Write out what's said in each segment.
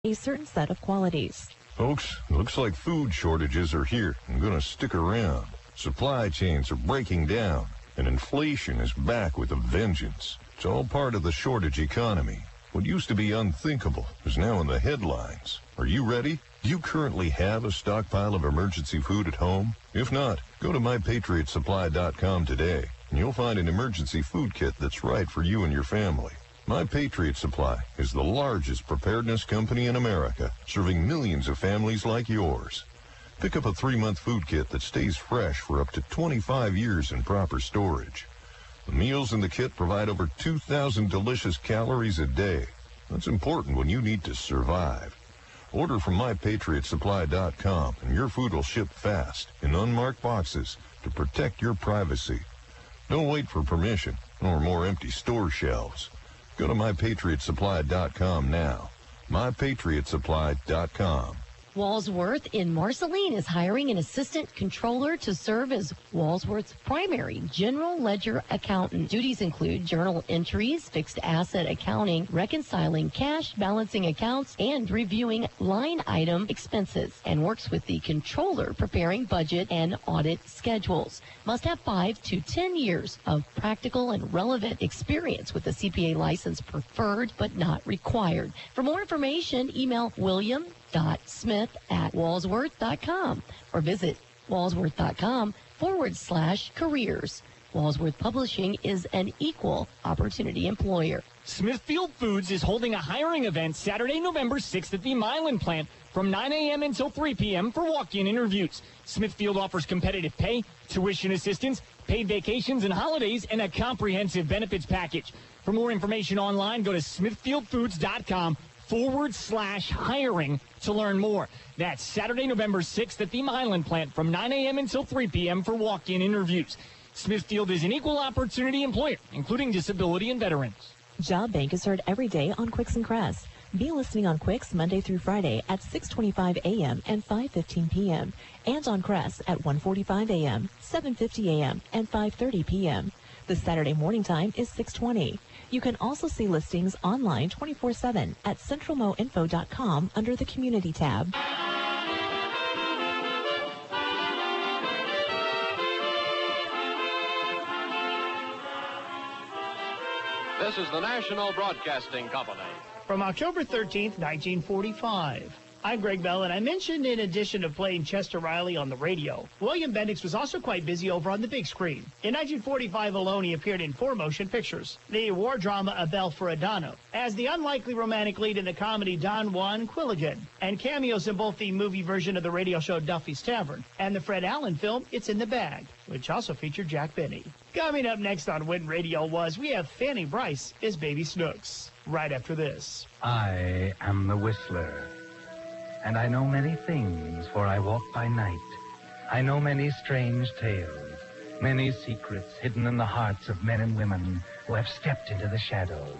a certain set of qualities. Folks, looks like food shortages are here and going to stick around. Supply chains are breaking down, and inflation is back with a vengeance. It's all part of the shortage economy. What used to be unthinkable is now in the headlines. Are you ready? Do you currently have a stockpile of emergency food at home? If not, go to mypatriotsupply.com today, and you'll find an emergency food kit that's right for you and your family. My Patriot Supply is the largest preparedness company in America, serving millions of families like yours. Pick up a 3-month food kit that stays fresh for up to 25 years in proper storage. The meals in the kit provide over 2,000 delicious calories a day. That's important when you need to survive. Order from mypatriotsupply.com, and your food will ship fast in unmarked boxes to protect your privacy. Don't wait for permission or more empty store shelves. Go to mypatriotsupply.com now. mypatriotsupply.com. Walsworth in Marceline is hiring an assistant controller to serve as Walsworth's primary general ledger accountant. Duties include journal entries, fixed asset accounting, reconciling cash, balancing accounts, and reviewing line item expenses, and works with the controller preparing budget and audit schedules. Must have 5 to 10 years of practical and relevant experience with a CPA license preferred but not required. For more information, email william.smith@walsworth.com or visit walsworth.com/careers. Walsworth Publishing is an equal opportunity employer. Smithfield Foods is holding a hiring event Saturday, November 6th at the Milan plant from 9 a.m. until 3 p.m. for walk-in interviews. Smithfield offers competitive pay, tuition assistance, paid vacations and holidays, and a comprehensive benefits package. For more information online, go to smithfieldfoods.com/hiring to learn more. That's Saturday, November 6th at the Milan plant from 9 a.m. until 3 p.m. for walk-in interviews. Smithfield is an equal opportunity employer, including disability and veterans. Job Bank is heard every day on Quicks and Cress. Be listening on Quicks Monday through Friday at 6:25 a.m. and 5:15 p.m. and on Cress at 1:45 a.m., 7:50 a.m., and 5:30 p.m. The Saturday morning time is 6:20. You can also see listings online 24/7 at centralmoinfo.com under the Community tab. This is the National Broadcasting Company. From October 13th, 1945. I'm Greg Bell, and I mentioned in addition to playing Chester Riley on the radio, William Bendix was also quite busy over on the big screen. In 1945 alone, he appeared in 4 motion pictures. The war drama A Bell for Adano, as the unlikely romantic lead in the comedy Don Juan Quilligan, and cameos in both the movie version of the radio show Duffy's Tavern and the Fred Allen film It's in the Bag, which also featured Jack Benny. Coming up next on When Radio Was, we have Fanny Bryce as Baby Snooks, right after this. I am the Whistler. And I know many things, for I walk by night. I know many strange tales, many secrets hidden in the hearts of men and women who have stepped into the shadows.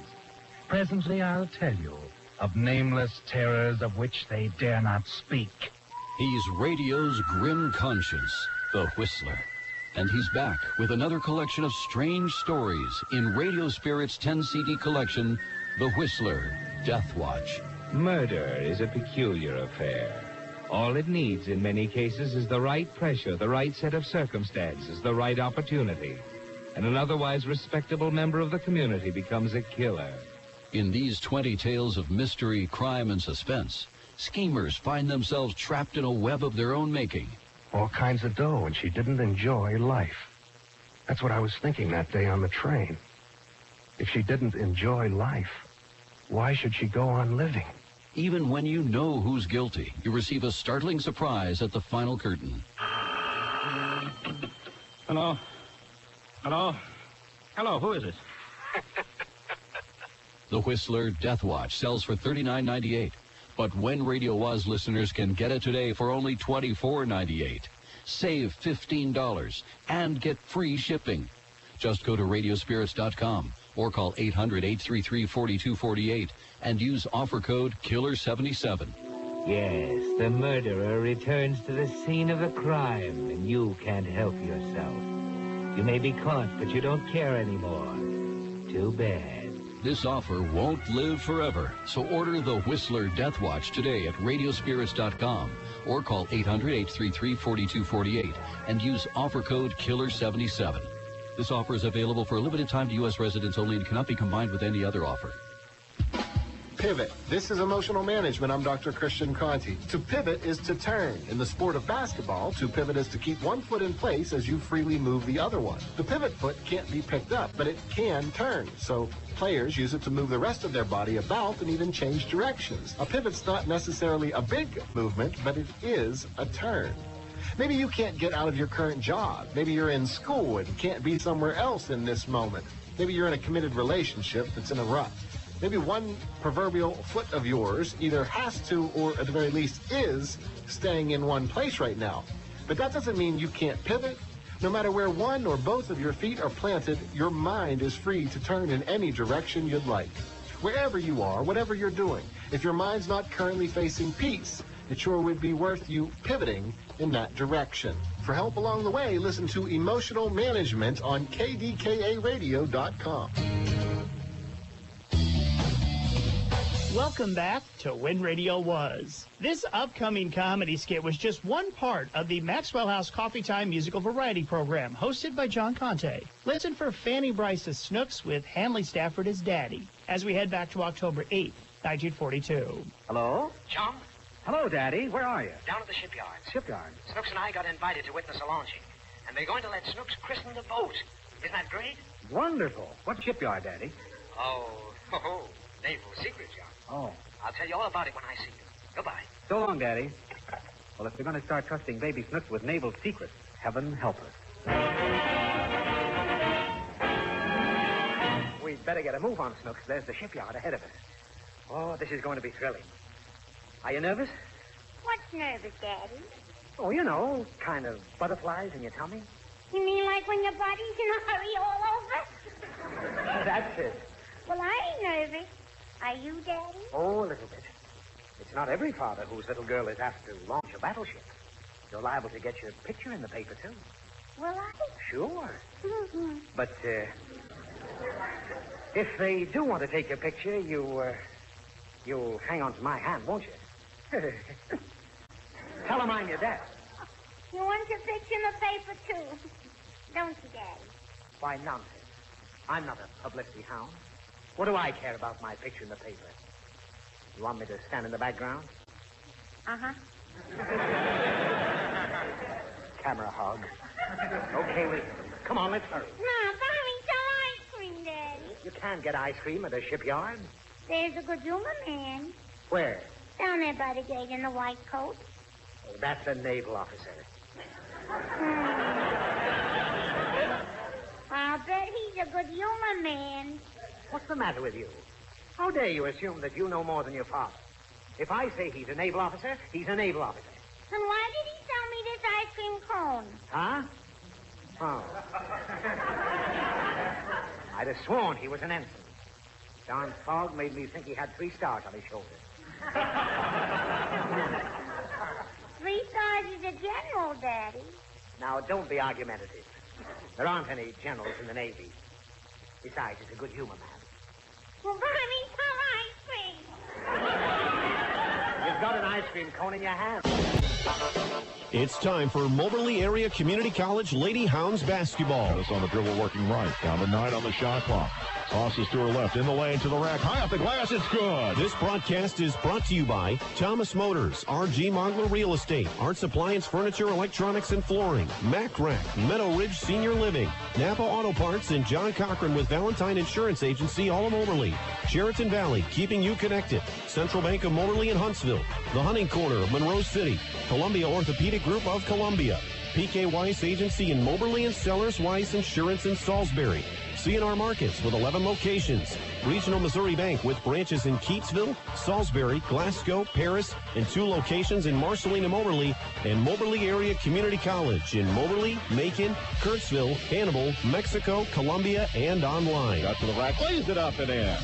Presently I'll tell you of nameless terrors of which they dare not speak. He's radio's grim conscience, the Whistler. And he's back with another collection of strange stories in Radio Spirit's 10-CD collection, The Whistler, Death Watch. Murder is a peculiar affair. All it needs in many cases is the right pressure, the right set of circumstances, the right opportunity. And an otherwise respectable member of the community becomes a killer. In these 20 tales of mystery, crime, and suspense, schemers find themselves trapped in a web of their own making. All kinds of dough, and she didn't enjoy life. That's what I was thinking that day on the train. If she didn't enjoy life, why should she go on living? Even when you know who's guilty, you receive a startling surprise at the final curtain. Hello? Hello? Hello, who is it? The Whistler Death Watch sells for $39.98. But When Radio Was listeners can get it today for only $24.98. Save $15 and get free shipping. Just go to radiospirits.com or call 800-833-4248 and use offer code KILLER77. Yes, the murderer returns to the scene of the crime, and you can't help yourself. You may be caught, but you don't care anymore. Too bad. This offer won't live forever, so order the Whistler Death Watch today at radiospirits.com or call 800-833-4248 and use offer code KILLER77. This offer is available for a limited time to U.S. residents only and cannot be combined with any other offer. Pivot. This is Emotional Management. I'm Dr. Christian Conti. To pivot is to turn. In the sport of basketball, to pivot is to keep one foot in place as you freely move the other one. The pivot foot can't be picked up, but it can turn. So players use it to move the rest of their body about and even change directions. A pivot's not necessarily a big movement, but it is a turn. Maybe you can't get out of your current job. Maybe you're in school and can't be somewhere else in this moment. Maybe you're in a committed relationship that's in a rut. Maybe one proverbial foot of yours either has to or at the very least is staying in one place right now. But that doesn't mean you can't pivot. No matter where one or both of your feet are planted, your mind is free to turn in any direction you'd like. Wherever you are, whatever you're doing, if your mind's not currently facing peace, it sure would be worth you pivoting in that direction. For help along the way, listen to Emotional Management on KDKARadio.com. Welcome back to When Radio Was. This upcoming comedy skit was just one part of the Maxwell House Coffee Time musical variety program hosted by John Conte. Listen for Fanny Bryce's Snooks with Hanley Stafford as Daddy as we head back to October 8th, 1942. Hello? Chum? Hello, Daddy. Where are you? Down at the shipyard. Shipyard? Snooks and I got invited to witness a launching, and they're going to let Snooks christen the boat. Isn't that great? Wonderful. What shipyard, Daddy? Naval secret, John. Oh. I'll tell you all about it when I see you. Goodbye. So long, Daddy. Well, if we're going to start trusting baby Snooks with naval secrets, heaven help us. We'd better get a move on, Snooks. There's the shipyard ahead of us. Oh, this is going to be thrilling. Are you nervous? What's nervous, Daddy? Oh, you know, kind of butterflies in your tummy. You mean like when your body's in a hurry all over? That's it. Well, I ain't nervous. Are you, Daddy? Oh, a little bit. It's not every father whose little girl is asked to launch a battleship. You're liable to get your picture in the paper, too. Will I? Sure. But, if they do want to take your picture, you'll hang on to my hand, won't you? Tell them I'm your dad. You want your picture in the paper, too, don't you, Daddy? Why, nonsense. I'm not a publicity hound. What do I care about my picture in the paper? You want me to stand in the background? Uh-huh. Camera hog. Okay, William. Come on, let's hurry. No, buy some ice cream, Daddy. You can't get ice cream at a shipyard. There's a good humor man. Where? Down there by the gate in the white coat. Oh, that's a naval officer. I'll bet he's a good humor man. What's the matter with you? How dare you assume that you know more than your father? If I say he's a naval officer, he's a naval officer. Then why did he sell me this ice cream cone? Huh? Oh. I'd have sworn he was an ensign. Darn fog made me think he had 3 stars on his shoulders. 3 stars is a general, Daddy. Now, don't be argumentative. There aren't any generals in the Navy. Besides, he's a good humor man. Well, buy me some ice cream. You've got an ice cream cone in your hand. It's time for Moberly Area Community College Lady Hounds basketball. This on the dribble working right. Down to 9 on the shot clock. Tosses to her left, in the lane, to the rack, high off the glass, it's good. This broadcast is brought to you by Thomas Motors, R.G. Mogler Real Estate, Arts Appliance Furniture, Electronics, and Flooring, MACC, Meadow Ridge Senior Living, Napa Auto Parts, and John Cochran with Valentine Insurance Agency, all of Moberly, Sheraton Valley, keeping you connected, Central Bank of Moberly and Huntsville, the Hunting Corner of Monroe City, Columbia Orthopedic Group of Columbia, P.K. Weiss Agency in Moberly and Sellers Weiss Insurance in Salisbury, C&R Markets with 11 locations, Regional Missouri Bank with branches in Keatsville, Salisbury, Glasgow, Paris, and 2 locations in Marceline and Moberly, and Moberly Area Community College in Moberly, Macon, Kurtzville, Hannibal, Mexico, Columbia, and online. Got to the rack, lays it up and in.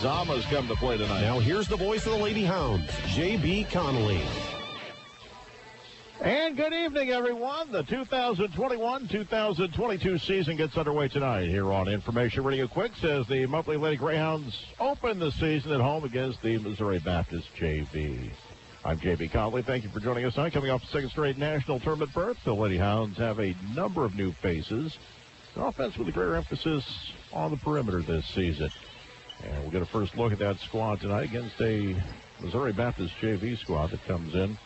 Zama's come to play tonight. Now here's the voice of the Lady Hounds, J.B. Connolly. And good evening, everyone. The 2021-2022 season gets underway tonight here on Information Radio Quicks as the Moberly Lady Greyhounds open the season at home against the Missouri Baptist JV. I'm J.B. Conley. Thank you for joining us tonight. Coming off the second straight national tournament berth, the Lady Hounds have a number of new faces. An offense with a greater emphasis on the perimeter this season. And we'll get a first look at that squad tonight against a Missouri Baptist JV squad that comes in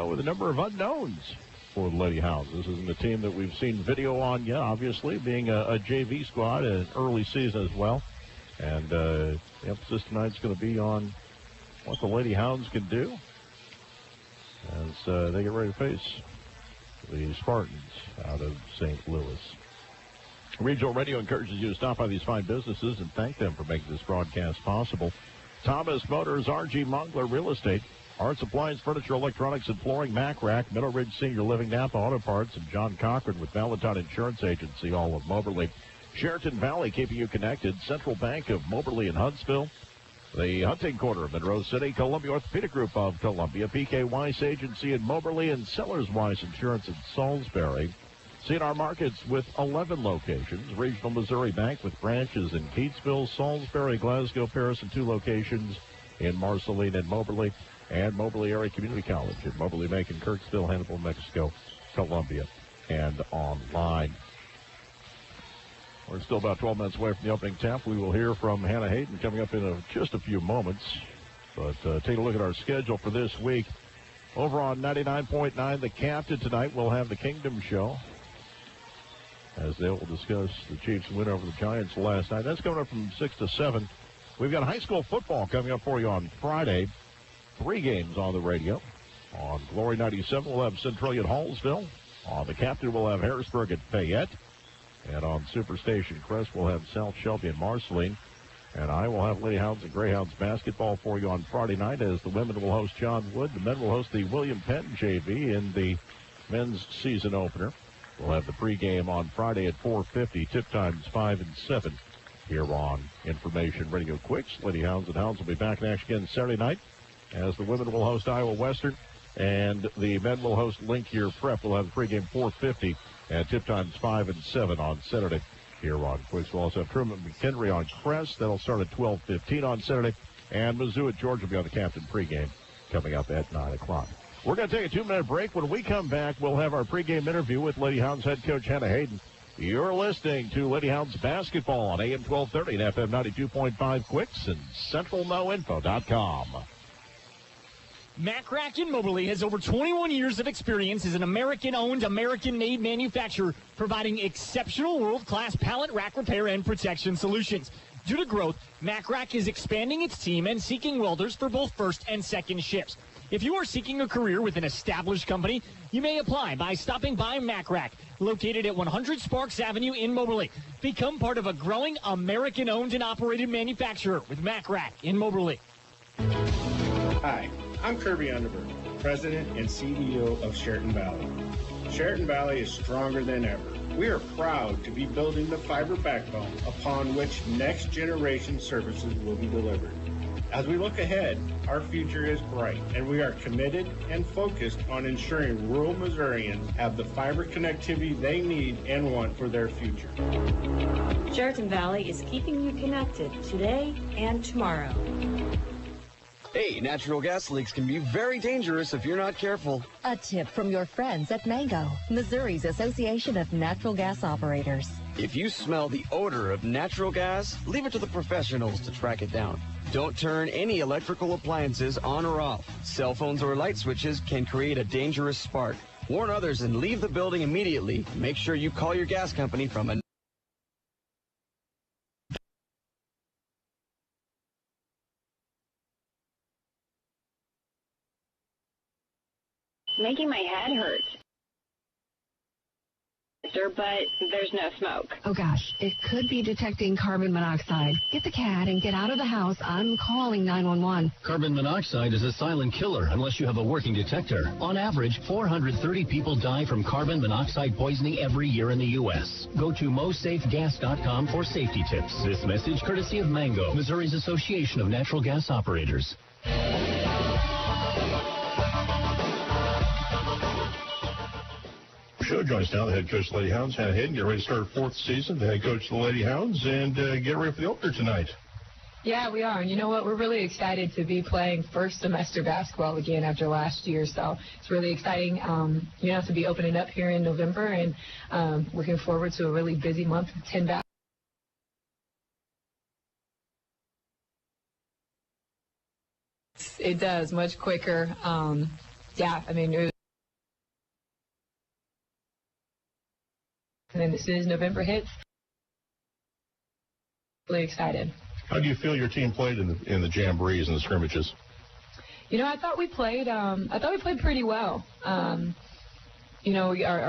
with a number of unknowns for the Lady Hounds. This isn't a team that we've seen video on yet, obviously, being a JV squad, an early season as well. And the emphasis tonight is going to be on what the Lady Hounds can do as they get ready to face the Spartans out of St. Louis. Regional Radio encourages you to stop by these fine businesses and thank them for making this broadcast possible. Thomas Motors, R.G. Mongler Real Estate, Arts, Appliance, Furniture, Electronics, and Flooring, MACC, Meadow Ridge Senior Living, Napa Auto Parts, and John Cochran with Valentine Insurance Agency, all of Moberly. Sheraton Valley, keeping you connected. Central Bank of Moberly and Huntsville. The Hunting Quarter of Monroe City. Columbia Orthopedic Group of Columbia. PK Weiss Agency in Moberly and Sellers Weiss Insurance in Salisbury. CNR Markets with 11 locations. Regional Missouri Bank with branches in Keatsville, Salisbury, Glasgow, Paris, and 2 locations in Marceline and Moberly. And Moberly Area Community College in Moberly, Macon, Kirksville, Hannibal, Mexico, Columbia, and online. We're still about 12 minutes away from the opening tap. We will hear from Hannah Hayden coming up in just a few moments. But take a look at our schedule for this week. Over on 99.9, the Captain tonight will have the Kingdom Show, as they will discuss the Chiefs' win over the Giants last night. That's coming up from 6 to 7. We've got high school football coming up for you on Friday. 3 games on the radio. On Glory 97, we'll have Centralia at Hallsville. On the Captain, we'll have Harrisburg at Fayette. And on Superstation Crest, we'll have South Shelby and Marceline. And I will have Lady Hounds and Greyhounds basketball for you on Friday night, as the women will host John Wood. The men will host the William Penn JV in the men's season opener. We'll have the pregame on Friday at 4:50, tip times 5 and 7 here on Information Radio Quicks. Lady Hounds and Hounds will be back in action again Saturday night, as the women will host Iowa Western and the men will host Link Year Prep. We'll have the pregame 4:50 and tip times 5 and 7 on Saturday here on Quicks. We'll also have Truman McHenry on Crest. That'll start at 12:15 on Saturday. And Mizzou at Georgia will be on the Captain pregame coming up at 9 o'clock. We're going to take a 2-minute break. When we come back, we'll have our pregame interview with Lady Hounds head coach Hannah Hayden. You're listening to Lady Hounds basketball on AM 1230 and FM 92.5 Quicks and CentralNoInfo.com. MACC in Moberly has over 21 years of experience as an American-owned, American-made manufacturer, providing exceptional world-class pallet rack repair and protection solutions. Due to growth, MACC is expanding its team and seeking welders for both first and second shifts. If you are seeking a career with an established company, you may apply by stopping by MACC, located at 100 Sparks Avenue in Moberly. Become part of a growing American-owned and operated manufacturer with MACC in Moberly. Hi, I'm Kirby Underberg, President and CEO of Sheraton Valley. Sheraton Valley is stronger than ever. We are proud to be building the fiber backbone upon which next generation services will be delivered. As we look ahead, our future is bright, and we are committed and focused on ensuring rural Missourians have the fiber connectivity they need and want for their future. Sheraton Valley is keeping you connected today and tomorrow. Hey, natural gas leaks can be very dangerous if you're not careful. A tip from your friends at Mango, Missouri's Association of Natural Gas Operators. If you smell the odor of natural gas, leave it to the professionals to track it down. Don't turn any electrical appliances on or off. Cell phones or light switches can create a dangerous spark. Warn others and leave the building immediately. Make sure you call your gas company from a making my head hurt. But there's no smoke. Oh gosh, it could be detecting carbon monoxide. Get the cat and get out of the house. I'm calling 911. Carbon monoxide is a silent killer unless you have a working detector. On average, 430 people die from carbon monoxide poisoning every year in the U.S. Go to mosafegas.com for safety tips. This message courtesy of Mango, Missouri's Association of Natural Gas Operators. show. Joins now the head coach of the Lady Hounds, Hannah Hayden, get ready to start her fourth season, the head coach of the Lady Hounds, and get ready for the opener tonight. Yeah, we are. And you know what? We're really excited to be playing first semester basketball again after last year. So it's really exciting, to be opening up here in November, and looking forward to a really busy month of 10 basketball. It does, much quicker. It was. And then as soon as November hits, really excited. How do you feel your team played in the jamborees and the scrimmages? I thought we played pretty well. Our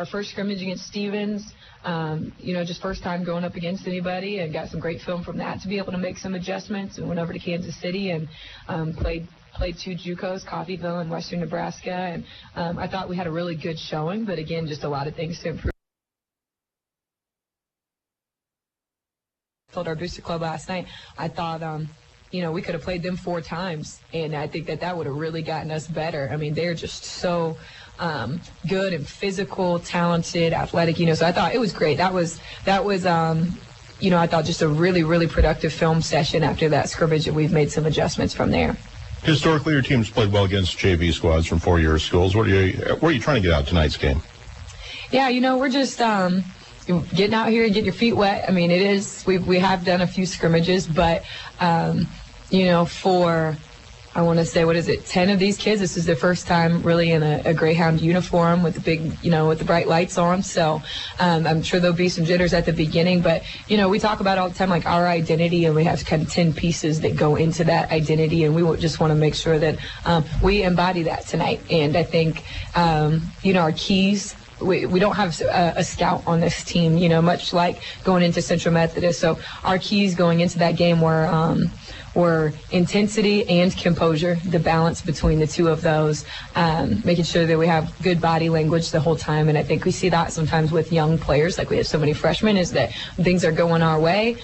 first scrimmage against Stevens, just first time going up against anybody, and got some great film from that to be able to make some adjustments, and went over to Kansas City and played two JUCOs, Coffeyville and Western Nebraska, and I thought we had a really good showing, but again, just a lot of things to improve. Told our booster club last night, I thought, we could have played them 4 times, and I think that would have really gotten us better. I mean, they're just so good and physical, talented, athletic, so I thought it was great. That was I thought just a really, really productive film session after that scrimmage, and we've made some adjustments from there. Historically, your team's played well against JV squads from 4-year schools. What are you trying to get out of tonight's game? Yeah, we're just getting out here and getting your feet wet. I mean, it is, we have done a few scrimmages, but, for, I want to say, 10 of these kids, this is their first time really in a Greyhound uniform with the big, with the bright lights on. So I'm sure there'll be some jitters at the beginning, but, we talk about all the time, like, our identity, and we have kind of 10 pieces that go into that identity, and we just want to make sure that we embody that tonight. And I think, our keys, we don't have a scout on this team, much like going into Central Methodist. So our keys going into that game were intensity and composure, the balance between the two of those, making sure that we have good body language the whole time. And I think we see that sometimes with young players, like we have so many freshmen, is that things are going our way.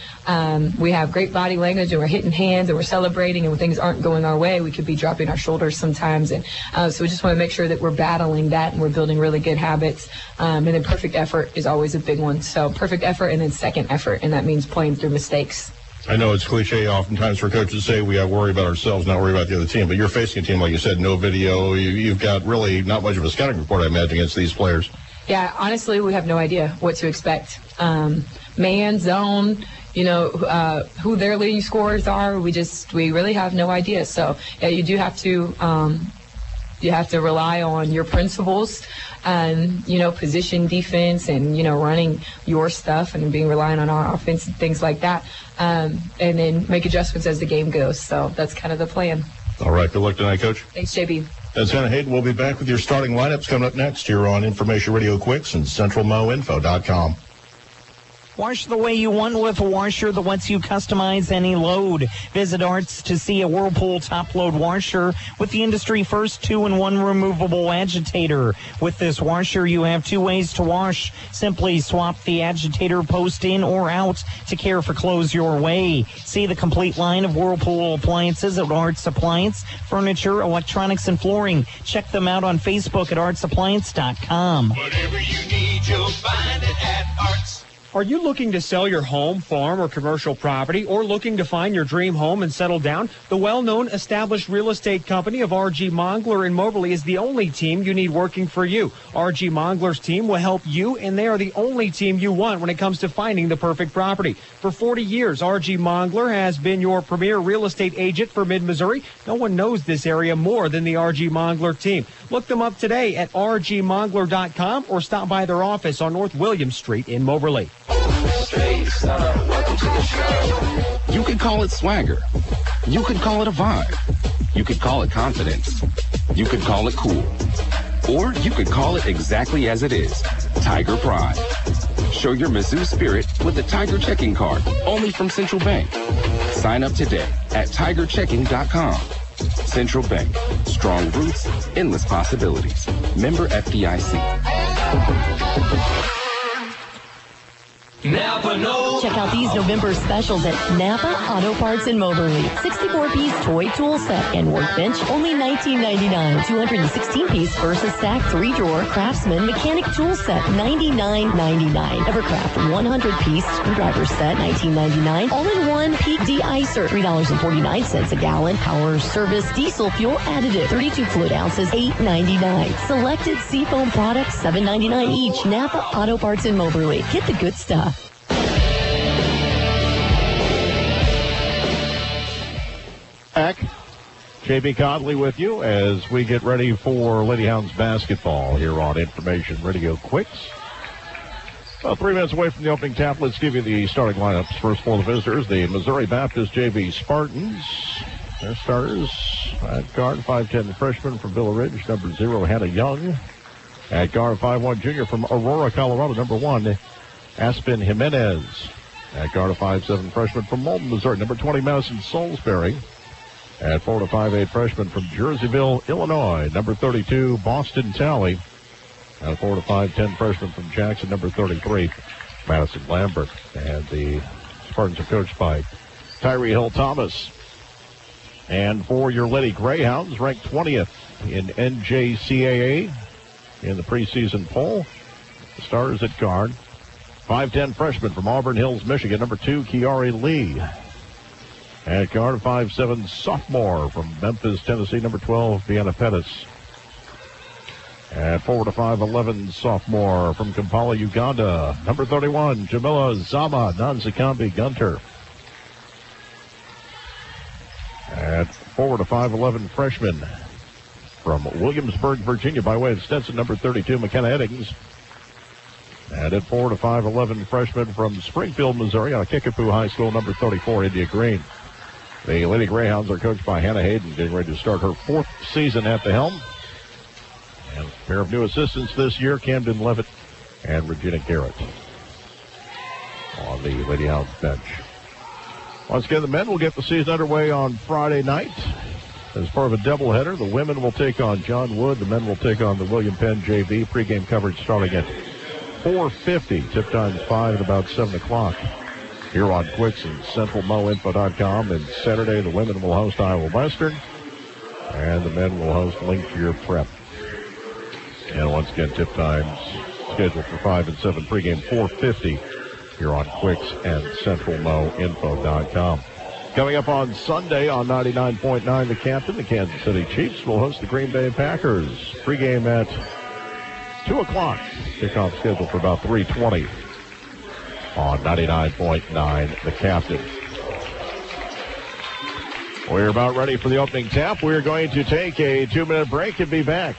We have great body language, and we're hitting hands, and we're celebrating, and when things aren't going our way, we could be dropping our shoulders sometimes. And so we just want to make sure that we're battling that, and we're building really good habits. And then perfect effort is always a big one. So perfect effort and then second effort, and that means playing through mistakes. I know it's cliche oftentimes for coaches to say we got to worry about ourselves, not worry about the other team. But you're facing a team, like you said, no video. You've got really not much of a scouting report, I imagine, against these players. Yeah, honestly, we have no idea what to expect. Man, zone, who their leading scorers are. We really have no idea. So, yeah, you do have to rely on your principles and, position defense and, running your stuff and being reliant on our offense and things like that. And then make adjustments as the game goes. So that's kind of the plan. All right. Good luck tonight, Coach. Thanks, JB. That's Hannah Hayden. We'll be back with your starting lineups coming up next here on Information Radio Quicks and CentralMoInfo.com. Wash the way you want with a washer that lets you customize any load. Visit Arts to see a Whirlpool top-load washer with the industry first 2-in-1 removable agitator. With this washer, you have 2 ways to wash. Simply swap the agitator post in or out to care for clothes your way. See the complete line of Whirlpool appliances at Arts Appliance, Furniture, Electronics, and Flooring. Check them out on Facebook at artsappliance.com. Whatever you need, you'll find it at Arts. Are you looking to sell your home, farm, or commercial property, or looking to find your dream home and settle down? The well-known established real estate company of R.G. Mongler in Moberly is the only team you need working for you. R.G. Mongler's team will help you, and they are the only team you want when it comes to finding the perfect property. For 40 years, R.G. Mongler has been your premier real estate agent for Mid-Missouri. No one knows this area more than the R.G. Mongler team. Look them up today at rgmongler.com or stop by their office on North William Street in Moberly. You could call it swagger. You could call it a vibe. You could call it confidence. You could call it cool. Or you could call it exactly as it is, Tiger Pride. Show your Mizzou spirit with a Tiger checking card, only from Central Bank. Sign up today at tigerchecking.com. Central Bank. Strong roots, endless possibilities. Member FDIC. Napa knows. Check out these November specials at Napa Auto Parts in Moberly. 64-piece toy tool set and workbench, only $19.99. 216-piece Versa Stack 3-drawer Craftsman mechanic tool set, $99.99. Evercraft 100-piece screwdriver set, $19.99. All-in-one Peak de-icer, $3.49 a gallon. Power service diesel fuel additive, 32 fluid ounces, $8.99. Selected seafoam products, $7.99 each. Napa Auto Parts in Moberly. Get the good stuff. Back. JB Conley with you as we get ready for Lady Hounds basketball here on Information Radio Quicks. About 3 minutes away from the opening tap, let's give you the starting lineups. First for the visitors, the Missouri Baptist JV Spartans. Their starters at guard, 5'10 freshman from Villa Ridge, number 0, Hannah Young. At guard, 5'1 junior from Aurora, Colorado, number 1, Aspen Jimenez. At guard, 5'7 freshman from Malden, Missouri, number 20, Madison Salisbury. At 4 to 5'8 freshman from Jerseyville, Illinois, number 32, Boston Talley. At 4 to 5'10 freshman from Jackson, number 33, Madison Lambert. And the Spartans are coached by Tyree Hill Thomas. And for your Lady Greyhounds, ranked 20th in NJCAA in the preseason poll. The starters at guard, 5'10 freshman from Auburn Hills, Michigan, number 2, Kiari Lee. At guard, 5'7 sophomore from Memphis, Tennessee, number 12, Deanna Pettis. At 4 to 5'11 sophomore from Kampala, Uganda, number 31, Jamila Zama Nanzikambi Gunter. At 4 to 5'11 freshman from Williamsburg, Virginia, by way of Stetson, number 32, McKenna Eddings. And at 4 to 5'11 freshman from Springfield, Missouri, out of Kickapoo High School, number 34, India Green. The Lady Greyhounds are coached by Hannah Hayden, getting ready to start her 4th season at the helm. And a pair of new assistants this year, Camden Levitt and Regina Garrett on the Lady Hounds bench. Once again, the men will get the season underway on Friday night. As part of a doubleheader, the women will take on John Wood. The men will take on the William Penn JV. Pregame coverage starting at 4:50. Tip time's 5 at about 7 o'clock. Here on Quicks and CentralMoInfo.com. And Saturday, the women will host Iowa Western. And the men will host Linkgear Prep. And once again, tip times scheduled for 5 and 7. Pregame 4:50 here on Quicks and CentralMoInfo.com. Coming up on Sunday on 99.9, the captain, the Kansas City Chiefs, will host the Green Bay Packers. Pregame at 2 o'clock. Kickoff scheduled for about 3:20 on 99.9, the captain. We're about ready for the opening tap. We're going to take a 2-minute break and be back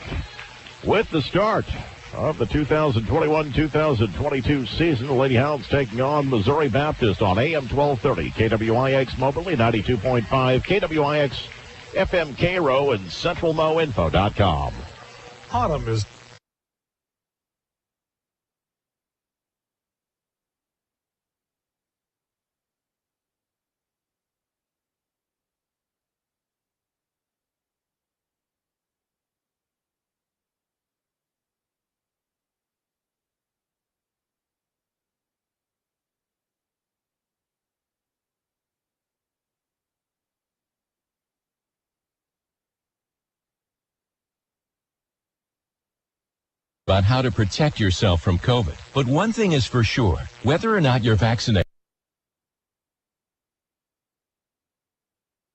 with the start of the 2021-2022 season. The Lady Hounds taking on Missouri Baptist on AM 1230, KWIX Moberly, 92.5, KWIX FM Cairo, and CentralMoInfo.com. Autumn is... about how to protect yourself from COVID. But one thing is for sure, whether or not you're vaccinated,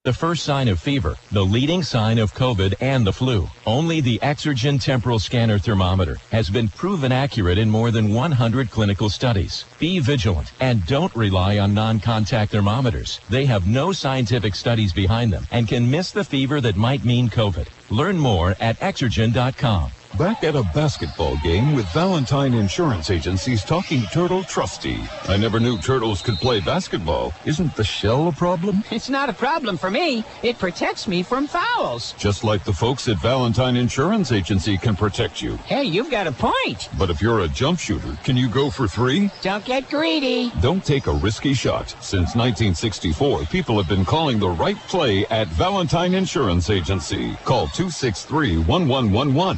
the first sign of fever, the leading sign of COVID and the flu. Only the Exergen Temporal Scanner Thermometer has been proven accurate in more than 100 clinical studies. Be vigilant and don't rely on non-contact thermometers. They have no scientific studies behind them and can miss the fever that might mean COVID. Learn more at Exergen.com. Back at a basketball game with Valentine Insurance Agency's Talking Turtle trustee. I never knew turtles could play basketball. Isn't the shell a problem? It's not a problem for me. It protects me from fouls. Just like the folks at Valentine Insurance Agency can protect you. Hey, you've got a point. But if you're a jump shooter, can you go for 3? Don't get greedy. Don't take a risky shot. Since 1964, people have been calling the right play at Valentine Insurance Agency. Call 263-1111.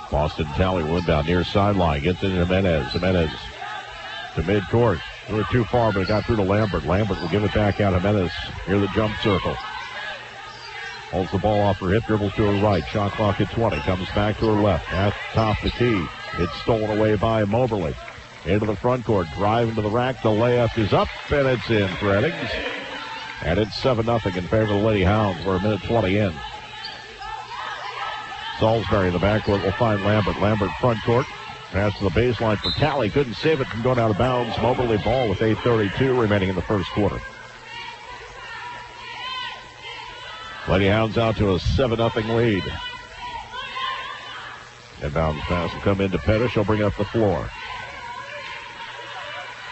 Boston Tally will inbound near sideline. Gets into Jimenez. Jimenez to midcourt. A little too far, but it got through to Lambert. Lambert will give it back out. Jimenez near the jump circle. Holds the ball off her hip, dribbles to her right. Shot clock at 20. Comes back to her left. At top of the key. It's stolen away by Moberly. Into the front court. Driving to the rack. The layup is up, and it's in for Eddings. And it's 7-0 in favor of the Lady Hounds. We're a minute 20 in. Salisbury in the backcourt will find Lambert. Lambert front court. Pass to the baseline for Talley. Couldn't save it from going out of bounds. Moberly ball with 8:32 remaining in the first quarter. Lady Hounds out to a 7-0 lead. Inbounds pass will come into Pettis. She'll bring it up the floor.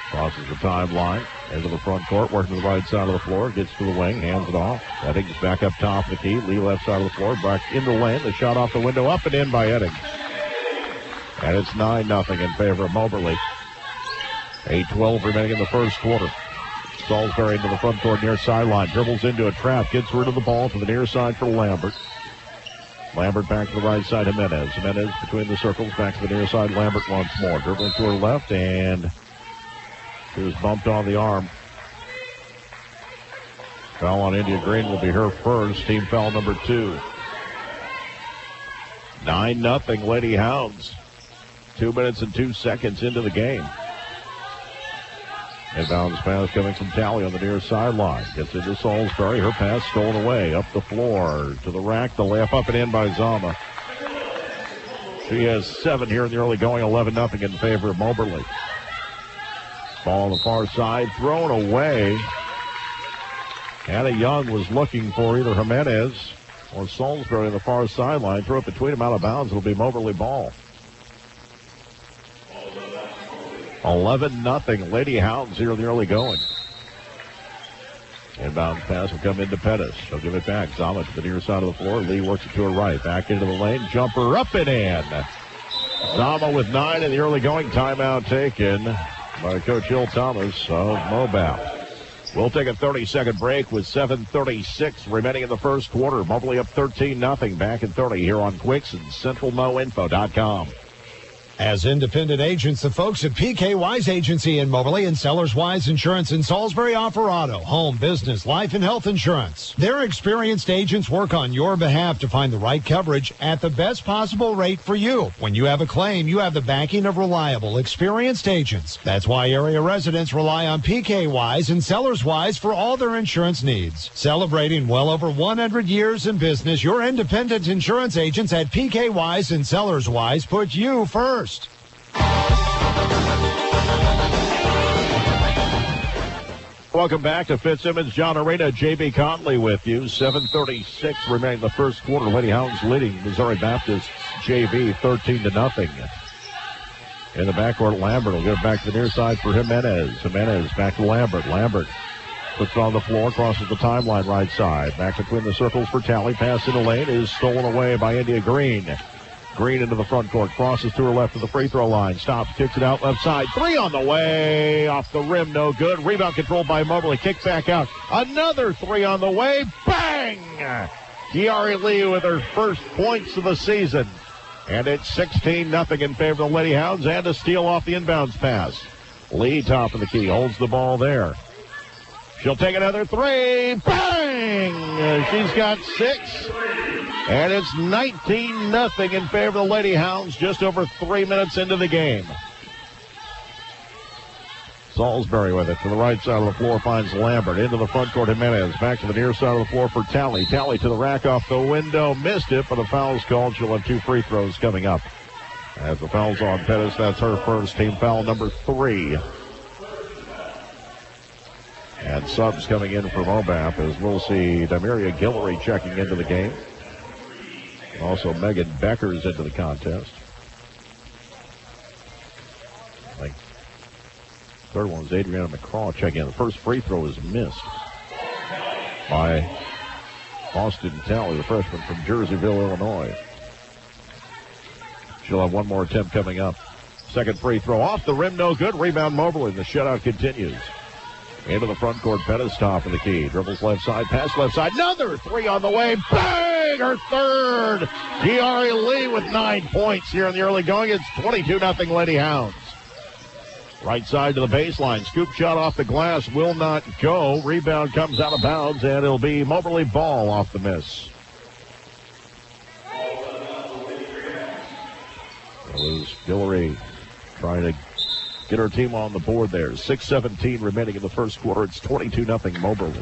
Crosses the timeline. Into the front court. Working to the right side of the floor. Gets to the wing. Hands it off. Eddings back up top of the key. Lee left side of the floor. Back in the lane. The shot off the window. Up and in by Eddings. And it's 9-0 in favor of Moberly. 8:12 remaining in the first quarter. Salisbury into the front court near sideline. Dribbles into a trap. Gets rid of the ball to the near side for Lambert. Lambert back to the right side. Jimenez. Jimenez between the circles. Back to the near side. Lambert once more. Dribbling to her left. And she was bumped on the arm. Foul on India Green will be her first. Team foul number 2. 9-0 Lady Hounds. 2 minutes and 2 seconds into the game. Inbounds pass coming from Talley on the near sideline. Gets into Salisbury. Her pass stolen away. Up the floor to the rack. The layup up and in by Zama. She has 7 here in the early going. 11-0 in favor of Moberly. Ball on the far side. Thrown away. Hannah Young was looking for either Jimenez or Salisbury on the far sideline. Throw it between them out of bounds. It'll be Moberly ball. 11-0 Lady Hounds here in the early going. Inbound pass will come into Pettis. She'll give it back. Zama to the near side of the floor. Lee works it to her right. Back into the lane. Jumper up and in. Zama with 9 in the early going. Timeout taken by Coach Hill Thomas of Mobile. We'll take a 30-second break with 7:36 remaining in the first quarter. Moberly up 13-0. Back in 30 here on Quicks and CentralMoInfo.com. As independent agents, the folks at PK Wise Agency in Moberly and Sellers Wise Insurance in Salisbury offer auto, home, business, life, and health insurance. Their experienced agents work on your behalf to find the right coverage at the best possible rate for you. When you have a claim, you have the backing of reliable, experienced agents. That's why area residents rely on PK Wise and Sellers Wise for all their insurance needs. Celebrating well over 100 years in business, your independent insurance agents at PK Wise and Sellers Wise put you first. Welcome back to Fitzsimmons John Arena. J.B. Conley with you. 7:36 remaining in the first quarter. Lady Hounds leading Missouri Baptist JV 13-0. In the backcourt, Lambert will get it back to the near side for Jimenez. Jimenez back to Lambert. Lambert puts it on the floor, crosses the timeline right side. Back between the circles for Talley. Pass in the lane is stolen away by India Green. Green into the front court, crosses to her left to the free throw line, stops, kicks it out left side, 3 on the way, off the rim, no good. Rebound controlled by Moberly, kick back out, another 3 on the way, bang! Kiari Lee with her first points of the season, and it's 16-0 in favor of the Lady Hounds, and a steal off the inbounds pass. Lee, top of the key, holds the ball there. She'll take another 3, bang! She's got 6. And it's 19-0 in favor of the Lady Hounds just over 3 minutes into the game. Salisbury with it to the right side of the floor, finds Lambert. Into the front court, Jimenez. Back to the near side of the floor for Talley. Talley to the rack off the window. Missed it, but a foul's called. She'll have 2 free throws coming up. As the foul's on Pettis, that's her first, team foul number 3. And subs coming in from OBAP as we'll see Damiria Guillory checking into the game. Also, Megan Becker's into the contest. Third one was Adriana McCraw checking in. The first free throw is missed by Austin Talley, the freshman from Jerseyville, Illinois. She'll have one more attempt coming up. Second free throw off the rim, no good. Rebound Moberly. The shutout continues. Into the front court, Pettis top of the key. Dribbles left side, pass left side. Another 3 on the way. Bang! bang! Her third. Kiari Lee with 9 points here in the early going. It's 22-0 Lady Hounds. Right side to the baseline. Scoop shot off the glass will not go. Rebound comes out of bounds, and it'll be Moberly ball off the miss. Lose Guillory trying to get her team on the board there. 6:17 remaining in the first quarter. It's 22-0 Moberly.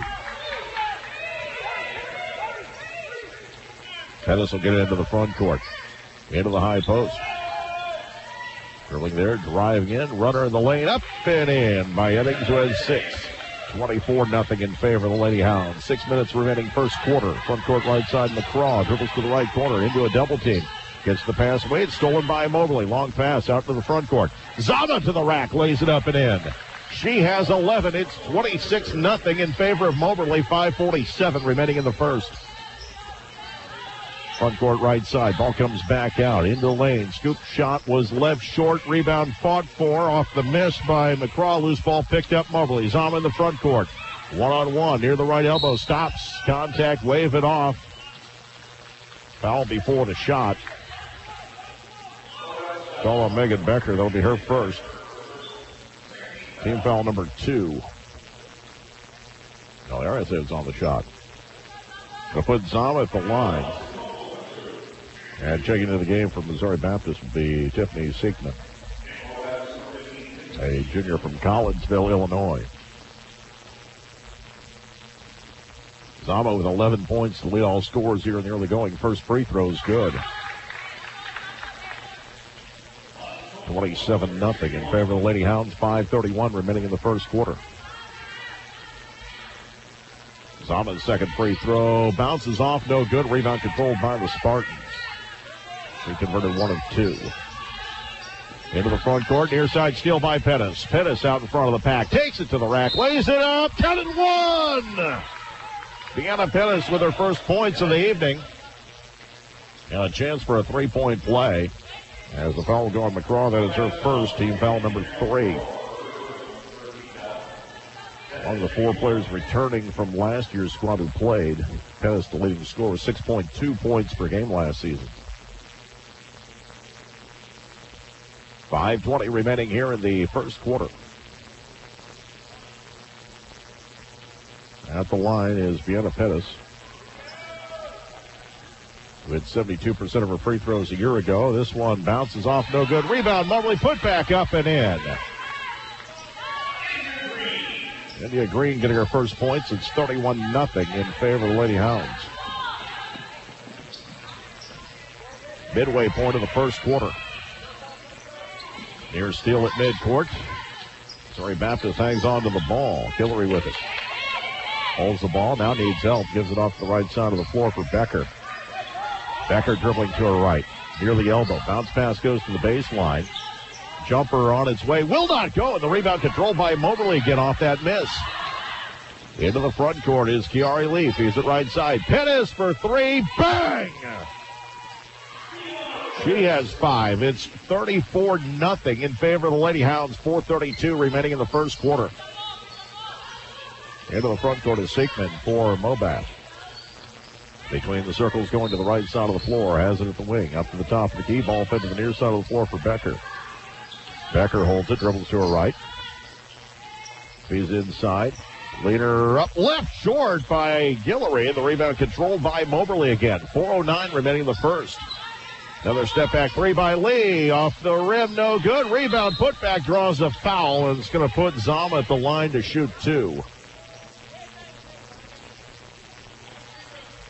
Pettis will get it into the front court. Into the high post. Dribbling there, driving in, runner in the lane, up and in by Eddings, who has 6. 24-0 in favor of the Lady Hounds. 6 minutes remaining first quarter. Front court right side, McCraw dribbles to the right corner into a double team. Gets the pass away. It's stolen by Moberly. Long pass out to the front court. Zama to the rack, lays it up and in. She has 11. It's 26-0 in favor of Moberly. 5:47 remaining in the first. Front court right side. Ball comes back out into the lane. Scoop shot was left short. Rebound fought for off the miss by McCraw. Loose ball picked up Moberly. Zama in the front court. One-on-one near the right elbow. Stops. Contact. Wave it off. Foul before the shot. Call on Megan Becker. That'll be her first. Team foul number 2. No, there it is on the shot. Going to put Zama at the line. And checking into the game for Missouri Baptist will be Tiffany Siekman, a junior from Collinsville, Illinois. Zama with 11 points to lead all scorers here in the early going. First free throw is good. 27-0 in favor of the Lady Hounds. 5:31 remaining in the first quarter. Zama's second free throw bounces off, no good. Rebound controlled by the Spartans. He converted 1 of 2. Into the front court, near side steal by Pettis. Pettis out in front of the pack, takes it to the rack, lays it up, count it 1! Deanna Pettis with her first points of the evening. And a chance for a 3-point play. As the foul will go on McCraw, that is her first, team foul number 3. Among the 4 players returning from last year's squad who played, Pettis the leading scorer, 6.2 points per game last season. 5:20 remaining here in the first quarter. At the line is Vienna Pettis, who had 72% of her free throws a year ago. This one bounces off, no good. Rebound, Moberly put back up and in. India Green getting her first points. It's 31-0 in favor of the Lady Hounds. Midway point of the first quarter. Near steal at midcourt. Missouri Baptist hangs on to the ball. Guillory with it. Holds the ball, now needs help. Gives it off the right side of the floor for Becker. Becker dribbling to her right. Near the elbow. Bounce pass goes to the baseline. Jumper on its way. Will not go. And the rebound controlled by Moberly. Get off that miss. Into the front court is Kiari Lee. He's at right side. Pettis for 3. Bang! She has 5. It's 34-0 in favor of the Lady Hounds. 4:32 remaining in the first quarter. Into the front court is Siekman for Mobat. Between the circles going to the right side of the floor. Has it at the wing. Up to the top of the key. Ball fed to the near side of the floor for Becker. Becker holds it. Dribbles to her right. He's inside. Leader up left short by Guillory. The rebound controlled by Moberly again. 4:09 remaining in the first. Another step back 3 by Lee. Off the rim, no good. Rebound put back, draws a foul, and it's going to put Zama at the line to shoot 2.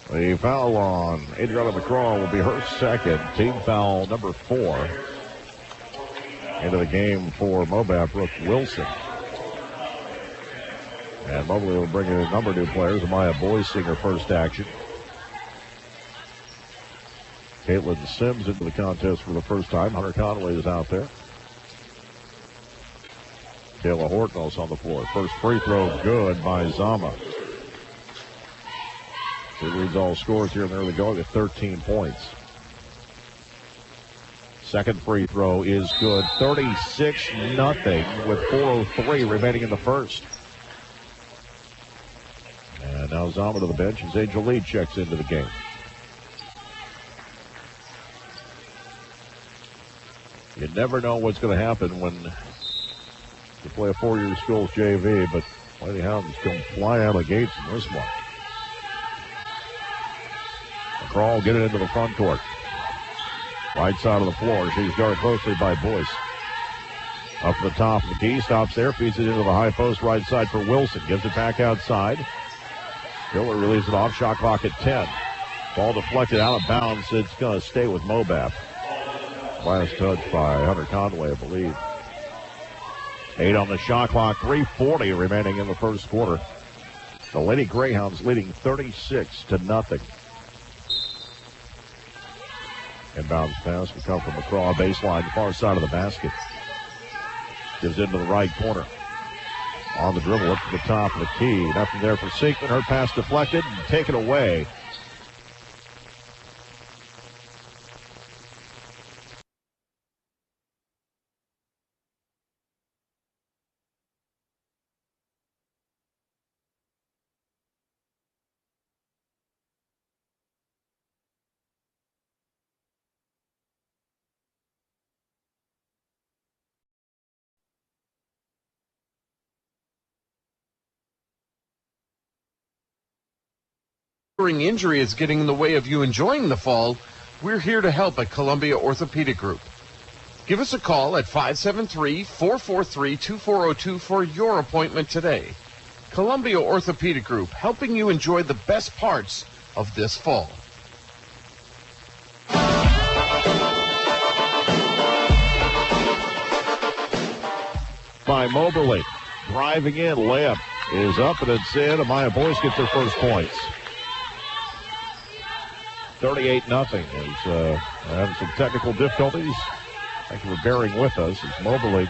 The foul on Adriana McCraw will be her second. Team foul number 4. Into the game for Mobat, Brooke Wilson. And Moberly will bring in a number of new players. Amaya Boyce seeing her first action. Caitlin Sims into the contest for the first time. Hunter Conway is out there. Kayla Horton also on the floor. First free throw good by Zama. She leads all scores here in the early going at 13 points. Second free throw is good. 36-0 with 4:03 remaining in the first. And now Zama to the bench as Angel Lee checks into the game. You never know what's going to happen when you play a 4-year schools JV, but Lady Hounds come fly out of the gates in this one. McCraw get it into the front court. Right side of the floor. She's guarded closely by Boyce. Up to the top of the key. Stops there. Feeds it into the high post right side for Wilson. Gives it back outside. Hiller relieves it off. Shot clock at 10. Ball deflected out of bounds. It's going to stay with Mobap. Last touch by Hunter Conway, I believe. 8 on the shot clock. 3:40 remaining in the first quarter. The Lady Greyhounds leading 36-0. Inbounds pass will come from McCraw. Baseline, far side of the basket. Gives into the right corner. On the dribble, up to the top of the key. Nothing there for Seekman. Her pass deflected and taken away. Injury is getting in the way of you enjoying the fall, we're here to help at Columbia Orthopedic Group. Give us a call at 573-443-2402 for your appointment today. Columbia Orthopedic Group, helping you enjoy the best parts of this fall. By Moberly. Driving in, layup is up and it's in. Amaya Boyce gets her first points. 38-0 is having some technical difficulties. Thank you for bearing with us as Moberly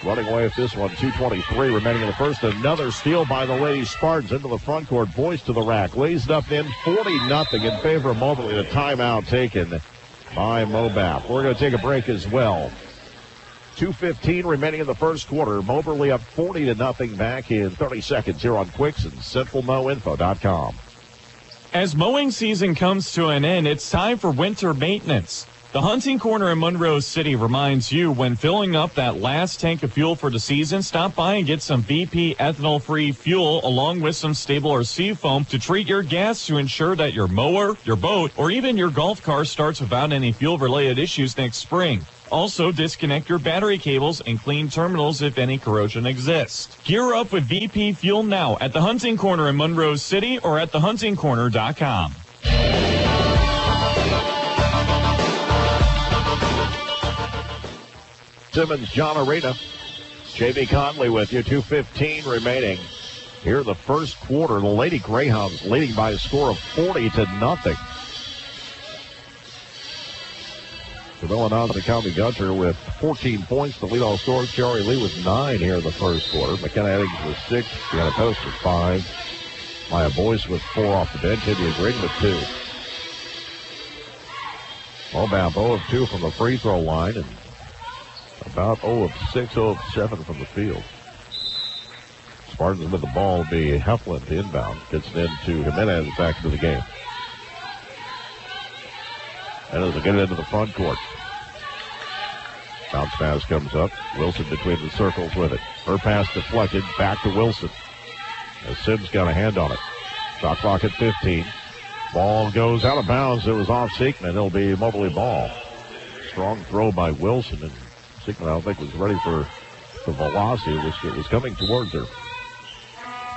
running away with this one. 2:23 remaining in the first. Another steal by the Lady Spartans into the front court. Boyce to the rack. Lays it up and in. 40-0 in favor of Moberly. The timeout taken by Mobap. We're going to take a break as well. 2:15 remaining in the first quarter. Moberly up 40-0 back in 30 seconds here on Quicks and CentralMowInfo.com. As mowing season comes to an end, it's time for winter maintenance. The Hunting Corner in Monroe City reminds you when filling up that last tank of fuel for the season, stop by and get some BP ethanol-free fuel along with some Stabler Seafoam to treat your gas to ensure that your mower, your boat, or even your golf car starts without any fuel-related issues next spring. Also, disconnect your battery cables and clean terminals if any corrosion exists. Gear up with VP Fuel now at the Hunting Corner in Monroe City or at thehuntingcorner.com. Simmons, John Arena. J.B. Conley with you. 2:15 remaining here in the first quarter. The Lady Greyhounds leading by a score of 40-0. Villanova County Gunter with 14 points. The leadoff scorer, Cherry Lee, with 9 here in the first quarter. McKenna Eddings with 6. Deanna Post with 5. Maya Boyce with 4 off the bench. India Green with 2. Mobap 0 of 2 from the free throw line and about 0 of 6, 0 of 7 from the field. Spartans with the ball will be Heflin to inbound. Gets it into Jimenez back into the game. And as they get it into the front court. Bounce pass comes up. Wilson between the circles with it. Her pass deflected. Back to Wilson. As Sims got a hand on it. Shot clock at 15. Ball goes out of bounds. It was off Seekman. It'll be Moberly ball. Strong throw by Wilson. And Seekman, I don't think, was ready for the velocity. It was coming towards her.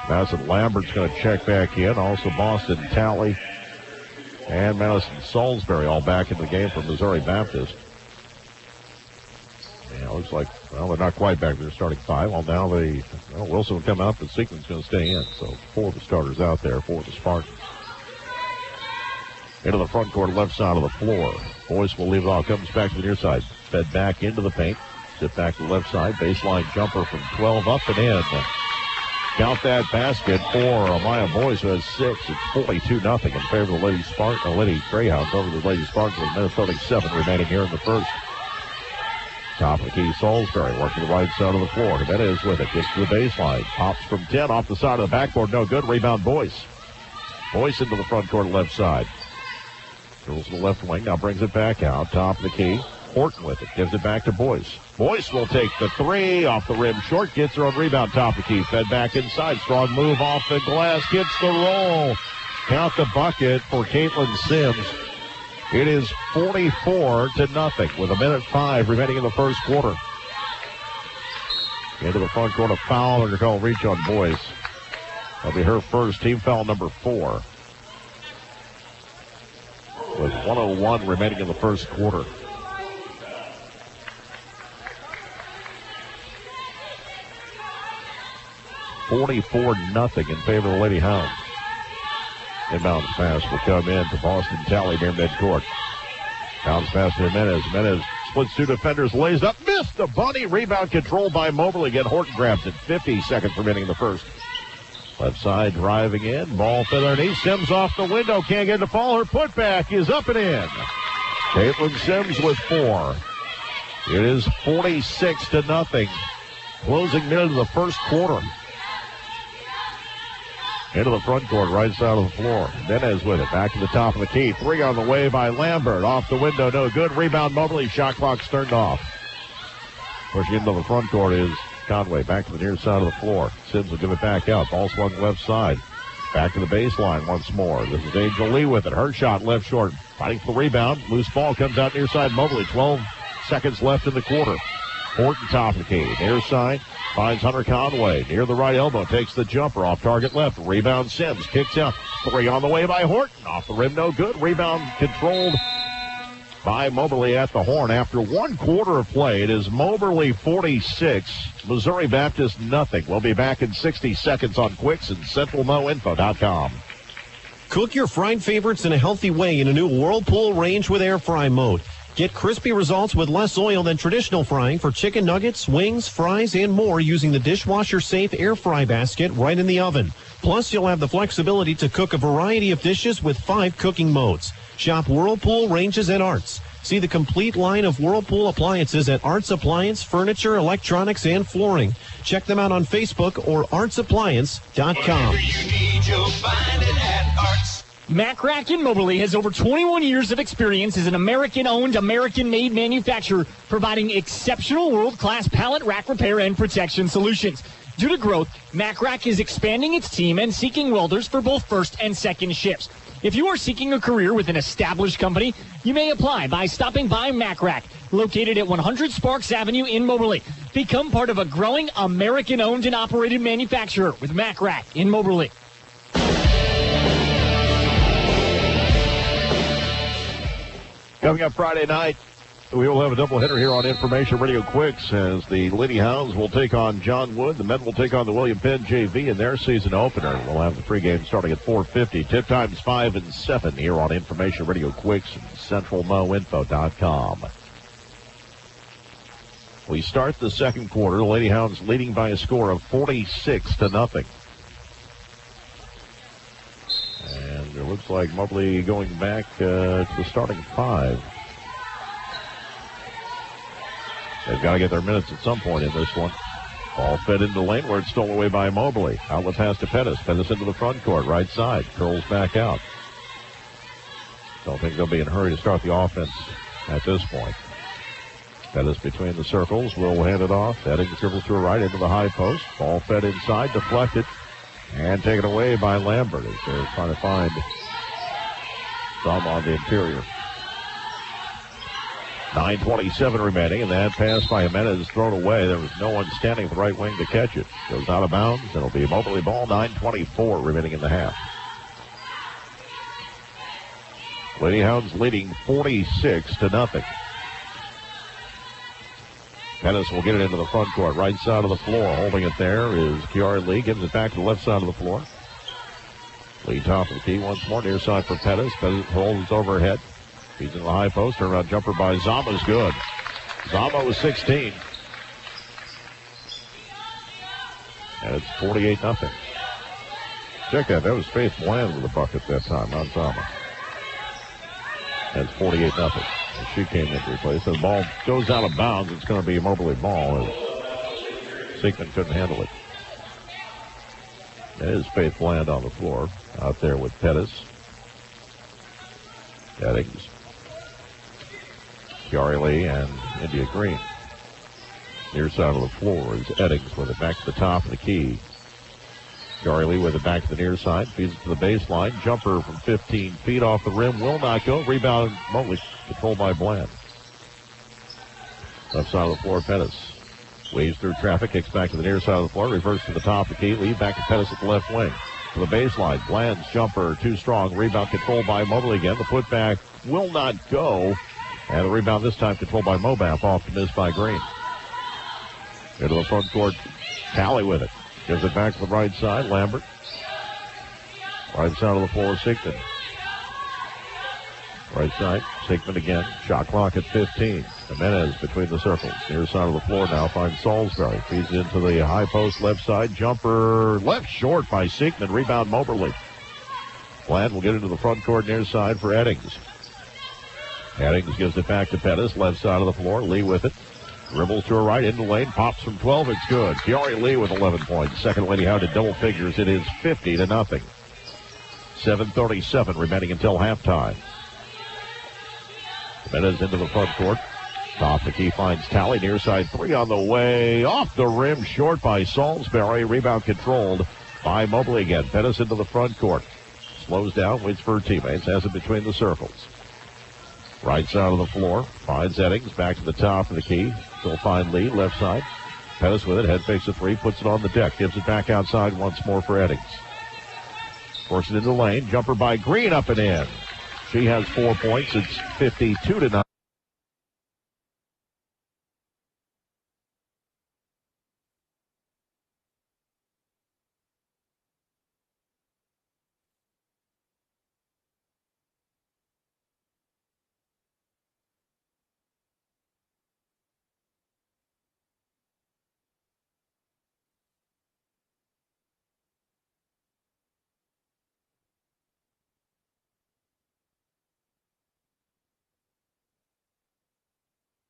Madison Lambert's going to check back in. Also Boston Talley and Madison Salisbury all back in the game for Missouri Baptist. Yeah, it looks like, well, they're not quite back to their starting 5. Well, now Wilson will come out, but Seekman's going to stay in. So 4 of the starters out there for the Spartans. Into the front court, left side of the floor. Boyce will leave it off. Comes back to the near side. Fed back into the paint. Sit back to the left side. Baseline jumper from 12 up and in. Count that basket for Amaya Boyce, who has 6. It's 42-0 in favor of the Lady Greyhounds over the Lady Spartans with a minute 37 remaining here in the first. Top of the key, Salisbury working the right side of the floor. Jimenez with it. Gets to the baseline. Pops from 10 off the side of the backboard. No good. Rebound Boyce. Boyce into the front court left side. Goes to the left wing, now brings it back out. Top of the key. Horton with it. Gives it back to Boyce. Boyce will take the three off the rim. Short gets her on rebound. Top of the key. Fed back inside. Strong move off the glass. Gets the roll. Count the bucket for Caitlin Sims. It is 44-0 with 1:05 remaining in the first quarter. Into the front court, a foul. They're going to reach on Boyce. That'll be her first, team foul number 4. With 1:01 remaining in the first quarter. $44-0 in favor of the Lady Hounds. Inbound pass will come in to Boston Talley near midcourt. Bounce pass to Jimenez. Jimenez splits 2 defenders, lays up, missed the bunny. Rebound controlled by Moberly. Again, Horton grabs it. 50 seconds remaining in the first. Left side driving in. Ball fed underneath. Sims off the window. Can't get the ball. Her putback is up and in. Caitlin Sims with 4. It is 46-0. Closing minute of the first quarter. Into the front court, right side of the floor. Menez with it. Back to the top of the key. 3 on the way by Lambert. Off the window, no good. Rebound, Moberly. Shot clock's turned off. Pushing into the front court is Conway. Back to the near side of the floor. Sims will give it back out. Ball swung left side. Back to the baseline once more. This is Angel Lee with it. Her shot left short. Fighting for the rebound. Loose ball comes out near side Moberly. 12 seconds left in the quarter. Horton top of the key. Near side. Finds Hunter Conway near the right elbow. Takes the jumper off target left. Rebound Sims. Kicks out. 3 on the way by Horton. Off the rim, no good. Rebound controlled by Moberly at the horn. After 1 quarter of play, it is Moberly 46, Missouri Baptist nothing. We'll be back in 60 seconds on Quicks and CentralMoInfo.com. Cook your fried favorites in a healthy way in a new Whirlpool range with air fry mode. Get crispy results with less oil than traditional frying for chicken nuggets, wings, fries, and more using the dishwasher-safe air fry basket right in the oven. Plus, you'll have the flexibility to cook a variety of dishes with 5 cooking modes. Shop Whirlpool Ranges at Arts. See the complete line of Whirlpool appliances at Arts Appliance, Furniture, Electronics, and Flooring. Check them out on Facebook or artsappliance.com. Whatever you need, you'll find it at Arts. MACC in Moberly has over 21 years of experience as an American-owned, American-made manufacturer providing exceptional world-class pallet rack repair and protection solutions. Due to growth, MACC is expanding its team and seeking welders for both first and second shifts. If you are seeking a career with an established company, you may apply by stopping by MACC, located at 100 Sparks Avenue in Moberly. Become part of a growing American-owned and operated manufacturer with MACC in Moberly. Coming up Friday night, we will have a doubleheader here on Information Radio Quicks as the Lady Hounds will take on John Wood. The men will take on the William Penn JV in their season opener. We'll have the pregame starting at 4:50. Tip times 5 and 7 here on Information Radio Quicks and CentralMoInfo.com. We start the second quarter. The Lady Hounds leading by a score of 46-0. And it looks like Moberly going back to the starting 5. They've got to get their minutes at some point in this one. Ball fed into the lane where it's stolen away by Moberly. Outlet pass to Pettis. Pettis into the front court, right side. Curls back out. Don't think they'll be in a hurry to start the offense at this point. Pettis between the circles will hand it off. Heading dribbles to her right into the high post. Ball fed inside, deflected. And taken away by Lambert as they're trying to find some on the interior. 9:27 remaining, and that pass by Jimenez thrown away. There was no one standing at the right wing to catch it. Goes out of bounds. It'll be a Moberly ball. 9:24 remaining in the half. Lady Hounds leading 46-0. Pettis will get it into the front court, right side of the floor. Holding it there is Kiara Lee. Gives it back to the left side of the floor. Lee top of the key once more. Near side for Pettis. Pettis holds overhead. He's in the high post. Turnaround jumper by Zama is good. Zama was 16. And it's 48-0. Check that. That was Faith Bland with the bucket that time, not Zama. That's 48-0. She came in to replace. The ball goes out of bounds. It's going to be a Moberly ball. Siegman couldn't handle it. That is Faith Bland on the floor out there with Pettis. Eddings, Kiari Lee, and India Green. Near side of the floor is Eddings with it back to the top of the key. Kiari Lee with it back to the near side, feeds it to the baseline. Jumper from 15 feet off the rim, will not go. Rebound, Motley, controlled by Bland. Left side of the floor, Pettis. Waves through traffic, kicks back to the near side of the floor, reverses to the top of the key, lead back to Pettis at the left wing. To the baseline, Bland's jumper, too strong. Rebound controlled by Mobley again. The putback will not go. And the rebound this time controlled by Mobap, off to miss by Green. Into the front court, Talley with it. Gives it back to the right side, Lambert. Right side of the floor, Sigmund. Right side, Sigmund again. Shot clock at 15. Jimenez between the circles. Near side of the floor now finds Salisbury. Feeds it into the high post left side. Jumper left short by Sigmund. Rebound Moberly. Bland will get into the front court near side for Eddings. Eddings gives it back to Pettis. Left side of the floor. Lee with it. Dribbles to her right into lane. Pops from 12. It's good. Kiari Lee with 11 points. Second Lady Hound at double figures. It is 50-0. 7:37 remaining until halftime. Jimenez into the front court. Top the key finds Talley. Near side three on the way. Off the rim. Short by Salisbury. Rebound controlled by Mobley again. Pettis into the front court. Slows down. Waits for her teammates. Has it between the circles. Right side of the floor. Finds Eddings. Back to the top of the key. Still find Lee. Left side. Pettis with it. Head fakes a three. Puts it on the deck. Gives it back outside once more for Eddings. Forces it into the lane. Jumper by Green up and in. She has 4 points. It's 52-9.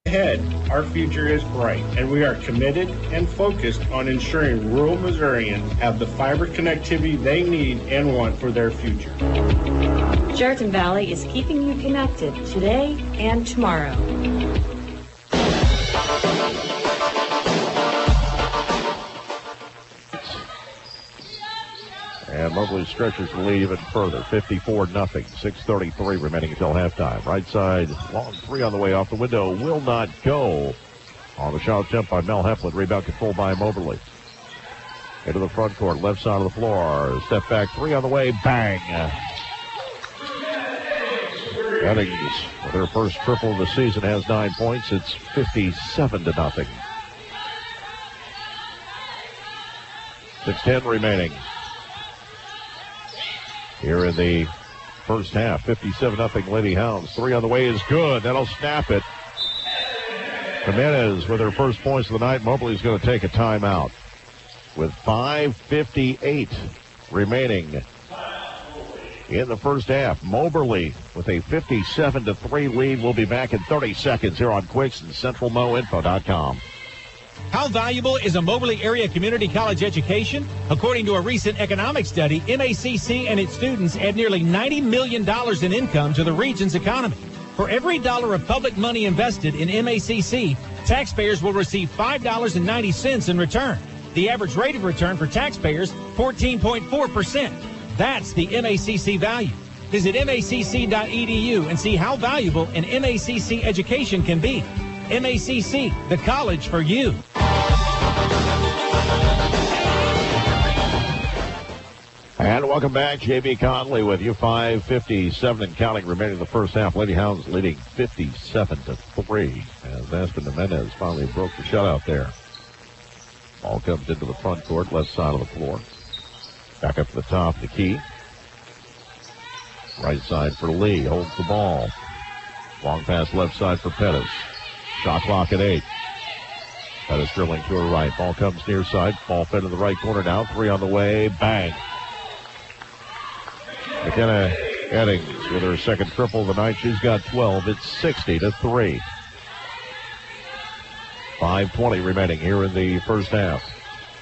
Ahead, our future is bright, and we are committed and focused on ensuring rural Missourians have the fiber connectivity they need and want for their future. Sheraton Valley is keeping you connected today and tomorrow. And Mobley stretches the lead even further. 54-0. 6:33 remaining until halftime. Right side, long three on the way off the window. Will not go. On the shot attempt by Mel Heflin. Rebound controlled by Moberly. Into the front court, left side of the floor. Step back three on the way. Bang. Eddings, with her first triple of the season, has 9 points. It's 57-0. 6:10 remaining. Here in the first half, 57-0 Lady Hounds. Three on the way is good. That'll snap it. Jimenez with her first points of the night. Mobley's going to take a timeout. With 5:58 remaining in the first half. Moberly with a 57-3 lead. We'll be back in 30 seconds here on Quicks and CentralMoInfo.com. How valuable is a Moberly area community college education? According to a recent economic study, MACC and its students add nearly $90 million in income to the region's economy. For every dollar of public money invested in MACC, taxpayers will receive $5.90 in return. The average rate of return for taxpayers, 14.4%. That's the MACC value. Visit macc.edu and see how valuable an MACC education can be. MACC, the college for you. And welcome back. J.B. Conley with you. 5:57 and counting remaining in the first half. Lady Hounds leading 57-3. As Aspen Jimenez finally broke the shutout there. Ball comes into the front court, left side of the floor. Back up to the top of the key. Right side for Lee. Holds the ball. Long pass left side for Pettis. Shot clock at 8. Pettis dribbling to her right. Ball comes near side. Ball fed to the right corner now. Three on the way. Bang. McKenna Eddings with her second triple of the night. She's got 12. It's 60-3. 5:20 remaining here in the first half.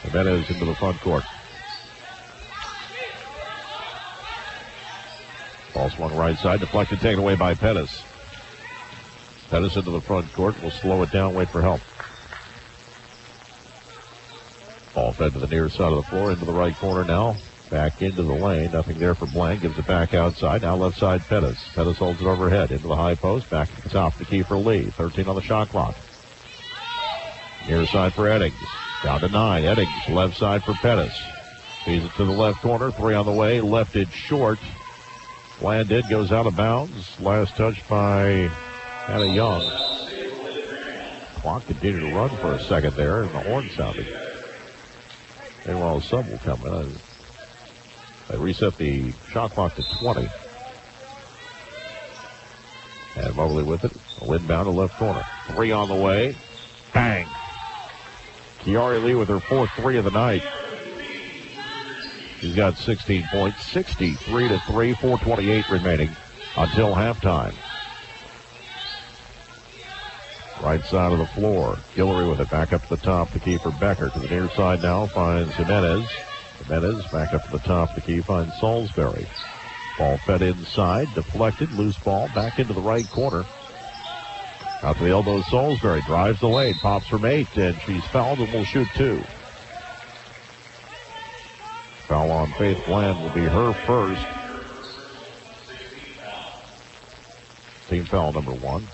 Jimenez into the front court. Ball Ball swung right side, deflected, taken away by Pettis. Pettis into the front court. Will slow it down, wait for help. Ball fed to the near side of the floor, into the right corner now. Back into the lane. Nothing there for Blank. Gives it back outside. Now left side Pettis. Pettis holds it overhead. Into the high post. Back to the top. The key for Lee. 13 on the shot clock. Near side for Eddings. Down to 9. Eddings. Left side for Pettis. Feeds it to the left corner. 3 on the way. Left it short. Landed. Goes out of bounds. Last touch by Hannah Young. Clock continued to run for a second there, and the horn sounded. Meanwhile, a sub will come in. They reset the shot clock to 20. And Mobley with it. A inbound to left corner. 3 on the way. Bang. Kiari Lee with her 4th 3 of the night. She's got 16 points. 63-3. 4:28 remaining until halftime. Right side of the floor. Guillory with it. Back up to the top. The key for Becker. To the near side now. Finds Jimenez. Jimenez back up to the top. The key finds Salisbury. Ball fed inside. Deflected. Loose ball. Back into the right corner. Out to the elbow. Salisbury drives the lane. Pops from 8. And she's fouled and will shoot 2. Foul on Faith Bland will be her first. Team foul number 1.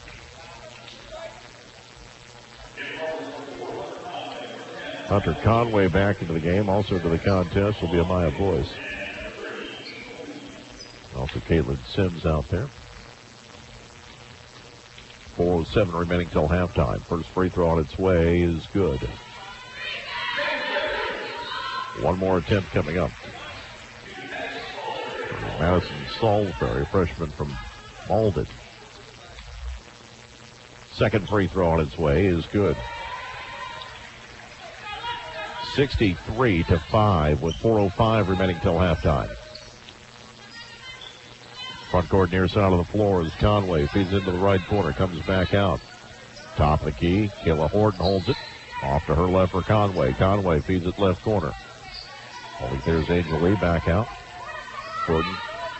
Hunter Conway back into the game. Also into the contest will be Amaya Boyce. Also Caitlin Sims out there. 4:07 remaining till halftime. First free throw on its way is good. One more attempt coming up. Madison Salisbury, freshman from Malden. Second free throw on its way is good. 63-5 with 4:05 remaining till halftime. Front court near side of the floor is Conway. Feeds into the right corner. Comes back out. Top of the key. Kayla Horton holds it. Off to her left for Conway. Conway feeds it left corner. Only there's Angel Lee back out. Horton,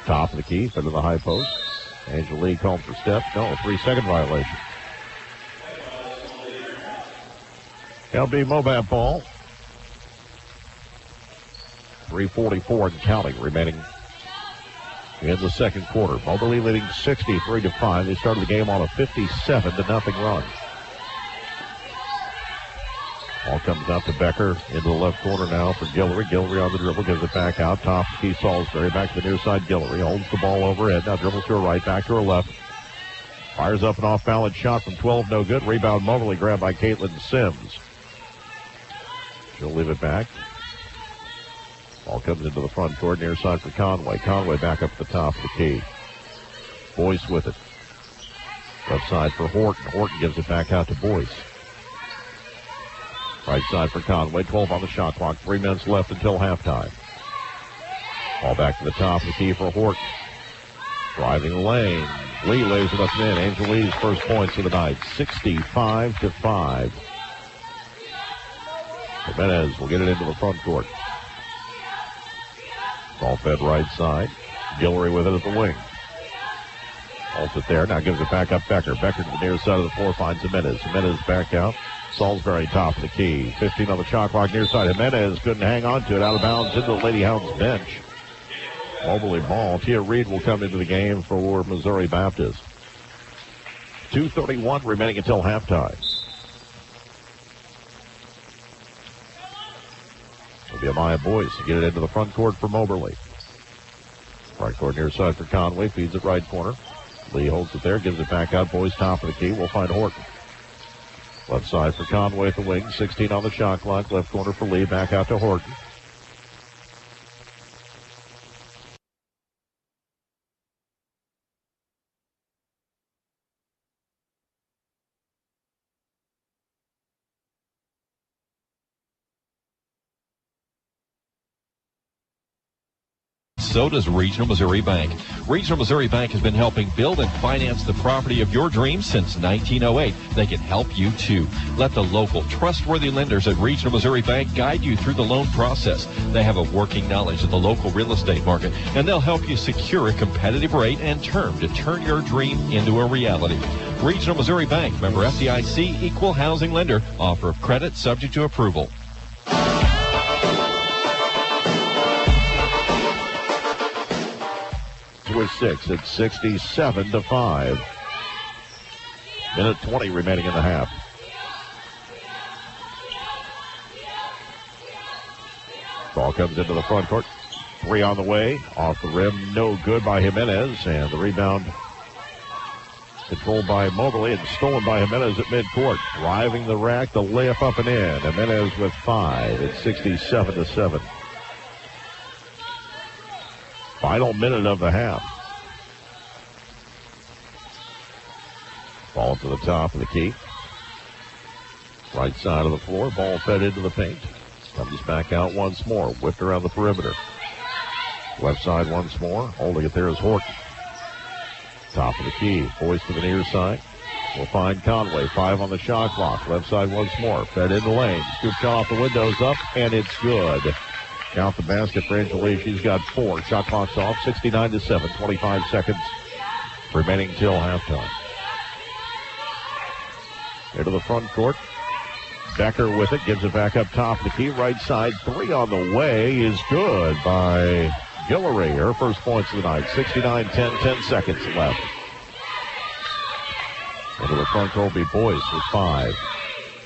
top of the key. Fed to the high post. Angel Lee called for step. No, 3-second violation. LB Mobab ball. 3:44 and counting remaining in the second quarter. Moberly leading 63-5. They started the game on a 57-0 run. Ball comes out to Becker into the left corner now for Guillory. Guillory on the dribble, gives it back out. Top to Keith Salisbury. Back to the near side. Guillory holds the ball overhead. Now dribbles to her right, back to her left. Fires up an off-balance shot from 12, no good. Rebound Moberly, grabbed by Caitlin Sims. She'll leave it back. Ball comes into the front court, near side for Conway. Conway back up the top of the key. Boyce with it. Left side for Horton. Horton gives it back out to Boyce. Right side for Conway. 12 on the shot clock. 3 minutes left until halftime. Ball back to the top of the key for Horton. Driving the lane. Lee lays it up and in. Angel Lee's first points of the night. 65-5. Jimenez will get it into the front court. Ball fed right side. Guillory with it at the wing. Holds it there. Now gives it back up Becker. Becker to the near side of the floor finds Jimenez. Jimenez back out. Salisbury top of the key. 15 on the shot clock near side. Jimenez couldn't hang on to it. Out of bounds into the Lady Hounds bench. Moberly ball. Tia Reed will come into the game for Missouri Baptist. 2:31 remaining until halftime. It'll be Amaya Boyce to get it into the front court for Moberly. Right court near side for Conway. Feeds it right corner. Lee holds it there. Gives it back out. Boyce top of the key. We'll find Horton. Left side for Conway at the wing. 16 on the shot clock. Left corner for Lee. Back out to Horton. so does Regional Missouri Bank. Regional Missouri Bank has been helping build and finance the property of your dreams since 1908. They can help you too. Let the local, trustworthy lenders at Regional Missouri Bank guide you through the loan process. They have a working knowledge of the local real estate market, and they'll help you secure a competitive rate and term to turn your dream into a reality. Regional Missouri Bank, member FDIC, equal housing lender. Offer of credit subject to approval. With 6 at 67-5. Minute 20 remaining in the half. Ball comes into the front court. 3 on the way. Off the rim. No good by Jimenez. And the rebound controlled by Mobley and stolen by Jimenez at midcourt. Driving the rack. The layup up and in. Jimenez with 5 at 67-7. Final minute of the half. Ball to the top of the key. Right side of the floor. Ball fed into the paint. Comes back out once more. Whipped around the perimeter. Left side once more. Holding it there is Horton. Top of the key. Boys to the near side. Will find Conway. 5 on the shot clock. Left side once more. Fed in the lane. Scoop shot off the windows up. And it's good. Count the basket for Angeli. She's got 4. Shot clock's off. 69-7. 25 seconds remaining till halftime. Into the front court. Becker with it. Gives it back up top of the key. Right side. 3 on the way is good by Guillory. Her first points of the night. 69-10. 10 seconds left. Into the front court will be Boyce with 5.